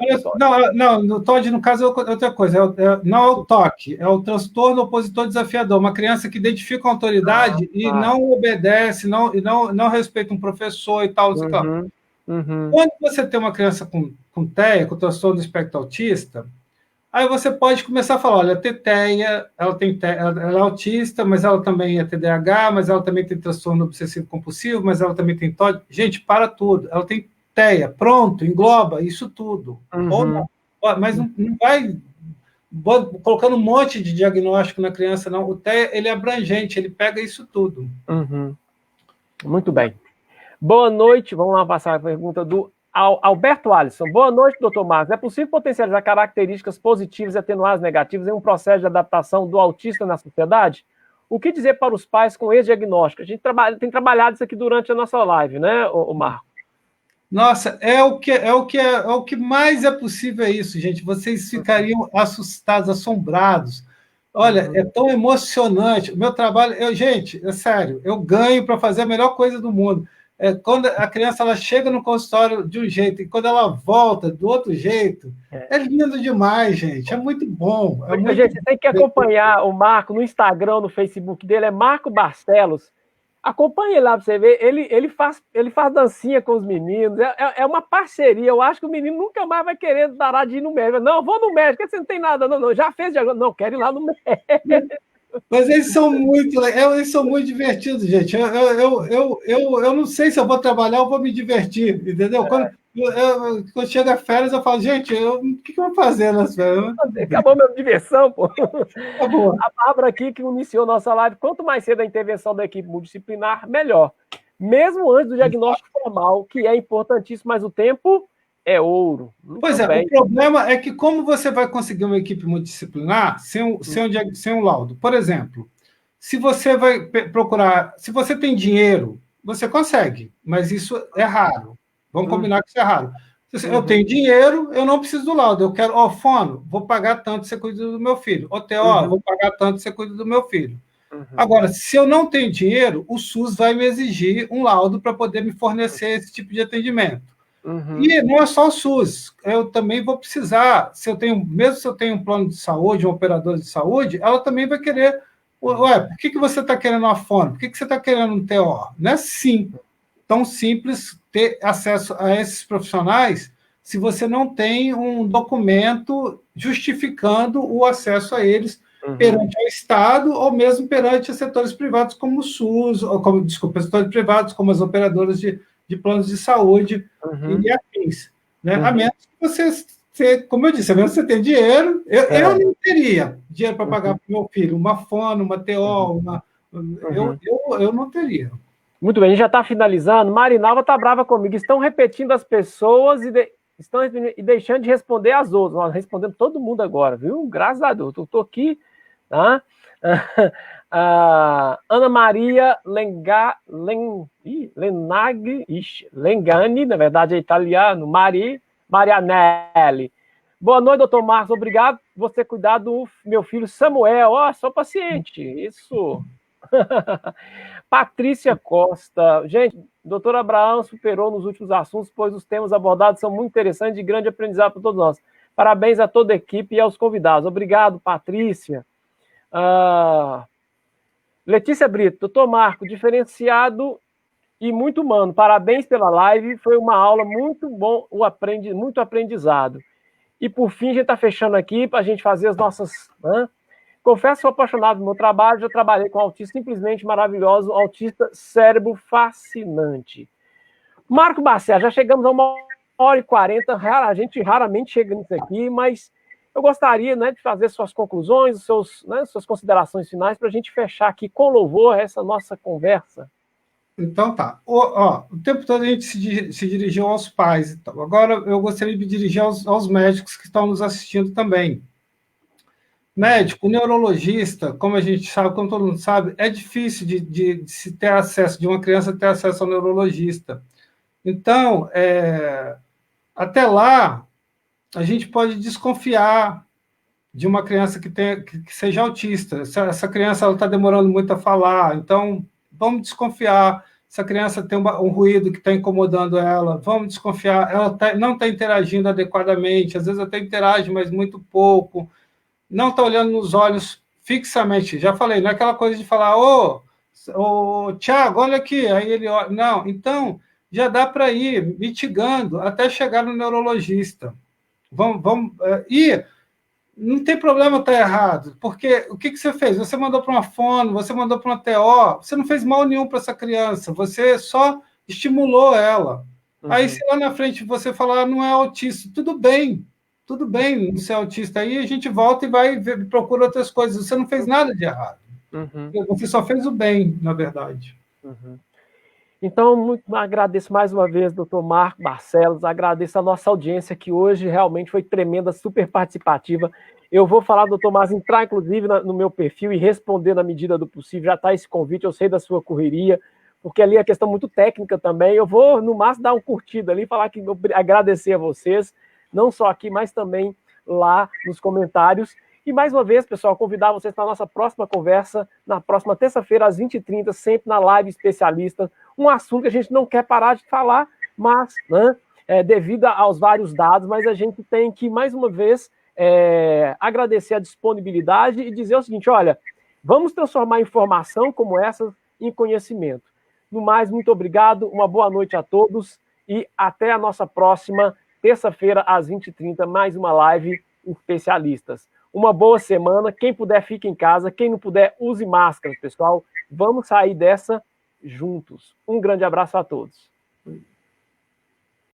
Speaker 2: Não, no TOD, no caso, é outra coisa. Não é o TOC, é o transtorno opositor desafiador. Uma criança que identifica a autoridade e não obedece, e não respeita um professor e tal. Quando você tem uma criança com TEA, com transtorno do espectro autista, aí você pode começar a falar, olha, TEA, ela é autista, mas ela também é TDAH, mas ela também tem transtorno obsessivo-compulsivo, mas ela também tem TOD. Gente, para tudo. Ela tem TEA, pronto, engloba isso tudo. Ou não. Mas não vai colocando um monte de diagnóstico na criança, não. O TEA, ele é abrangente, ele pega isso tudo.
Speaker 1: Muito bem. Boa noite, vamos lá passar a pergunta do Alberto Alisson. Boa noite, doutor Marcos. É possível potencializar características positivas e atenuar as negativas em um processo de adaptação do autista na sociedade? O que dizer para os pais com esse diagnóstico? A gente tem trabalhado isso aqui durante a nossa live, né, o Marco?
Speaker 2: Nossa, é o que mais é possível isso, gente. Vocês ficariam assustados, assombrados. Olha, é tão emocionante. O meu trabalho, gente, é sério, eu ganho para fazer a melhor coisa do mundo. Quando a criança ela chega no consultório de um jeito e quando ela volta do outro jeito, é lindo demais, gente. É muito bom.
Speaker 1: Gente, você tem que acompanhar o Marco no Instagram, no Facebook dele, é Marco Barcelos. Acompanhe lá para você ver. Ele faz dancinha com os meninos. É uma parceria. Eu acho que o menino nunca mais vai querer parar de ir no médico. Não, vou no médico, você não tem nada. Não, já fez diagnóstico. Não, quero ir lá no médico.
Speaker 2: Mas eles são muito divertidos, gente. Eu não sei se eu vou trabalhar ou vou me divertir, entendeu? Quando chega férias, eu falo, gente, o que eu vou fazer nas férias?
Speaker 1: Acabou minha diversão, pô.
Speaker 2: Acabou.
Speaker 1: A Bárbara aqui, que iniciou nossa live, quanto mais cedo a intervenção da equipe multidisciplinar, melhor. Mesmo antes do diagnóstico formal, que é importantíssimo, mas o tempo é ouro.
Speaker 2: Pois é, o problema é que como você vai conseguir uma equipe multidisciplinar sem um laudo? Por exemplo, se você vai procurar... Se você tem dinheiro, você consegue, mas isso é raro. Vamos combinar que isso é raro. Eu tenho dinheiro, eu não preciso do laudo. Eu quero, fono, vou pagar tanto, você cuida do meu filho. TO, vou pagar tanto, você cuida do meu filho. Agora, se eu não tenho dinheiro, o SUS vai me exigir um laudo para poder me fornecer esse tipo de atendimento. E não é só o SUS, eu também vou precisar, mesmo se eu tenho um plano de saúde, um operador de saúde, ela também vai querer Ué, por que você está querendo uma fono? Por que você está querendo um TO? Não é tão simples ter acesso a esses profissionais se você não tem um documento justificando o acesso a eles perante o Estado ou mesmo perante setores privados como o SUS, ou setores privados como as operadoras de planos de saúde e afins. Né? A menos que você, como eu disse, a menos que você tenha dinheiro, eu não teria dinheiro para pagar para o meu filho uma fono, uma TO, eu não teria.
Speaker 1: Muito bem, a gente já está finalizando. Marinalva está brava comigo. Estão repetindo as pessoas estão deixando de responder as outras. Nós respondemos todo mundo agora, viu? Graças a Deus. Estou aqui, tá? Ana Maria Lengani, na verdade é italiano, Marianelli. Boa noite, doutor Marcos. Obrigado por você cuidar do meu filho Samuel. Ó, sou paciente. Isso. Patrícia Costa. Gente, doutor Abraão superou nos últimos assuntos, pois os temas abordados são muito interessantes e de grande aprendizado para todos nós. Parabéns a toda a equipe e aos convidados. Obrigado, Patrícia. Letícia Brito. Doutor Marco, diferenciado e muito humano. Parabéns pela live. Foi uma aula muito bom, muito aprendizado. E, por fim, a gente está fechando aqui para a gente fazer as nossas... Confesso que sou apaixonado no meu trabalho, já trabalhei com um autista simplesmente maravilhoso, autista cérebro fascinante. Marco Barcelos, já chegamos a 1h40, a gente raramente chega nisso aqui, mas eu gostaria, né, de fazer suas conclusões, suas considerações finais para a gente fechar aqui com louvor essa nossa conversa.
Speaker 2: Então tá. O tempo todo a gente se dirigiu aos pais. Então. Agora eu gostaria de me dirigir aos médicos que estão nos assistindo também. Médico, neurologista, como a gente sabe, como todo mundo sabe, é difícil de se ter acesso, de uma criança ter acesso ao neurologista. Então, até lá, a gente pode desconfiar de uma criança que seja autista. Essa criança está demorando muito a falar, então vamos desconfiar. Se a criança tem um ruído que está incomodando ela, vamos desconfiar. Ela não está interagindo adequadamente, às vezes até interage, mas muito pouco. Não está olhando nos olhos fixamente. Já falei, não é aquela coisa de falar, Tiago, olha aqui. Aí ele olha. Não, então já dá para ir mitigando até chegar no neurologista. E não tem problema estar errado, porque o que você fez? Você mandou para uma fono, você mandou para uma TO, você não fez mal nenhum para essa criança, você só estimulou ela. Aí, se lá na frente você falar, não é autista, tudo bem não ser autista, aí a gente volta e procura outras coisas. Você não fez nada de errado. Você só fez o bem, na verdade.
Speaker 1: Então, agradeço mais uma vez, doutor Marco Barcelos, agradeço a nossa audiência, que hoje realmente foi tremenda, super participativa. Eu vou falar, doutor Marcos, entrar, inclusive, no meu perfil e responder na medida do possível. Já está esse convite, eu sei da sua correria, porque ali é questão muito técnica também. Eu vou, no máximo, dar um curtido ali, agradecer a vocês, não só aqui, mas também lá nos comentários. E, mais uma vez, pessoal, convidar vocês para a nossa próxima conversa, na próxima terça-feira, às 20h30, sempre na live especialista. Um assunto que a gente não quer parar de falar, mas, devido aos vários dados, mas a gente tem que, mais uma vez, agradecer a disponibilidade e dizer o seguinte, olha, vamos transformar informação como essa em conhecimento. No mais, muito obrigado, uma boa noite a todos e até a nossa próxima terça-feira, às 20h30, mais uma live especialistas. Uma boa semana. Quem puder, fique em casa. Quem não puder, use máscaras, pessoal. Vamos sair dessa juntos. Um grande abraço a todos.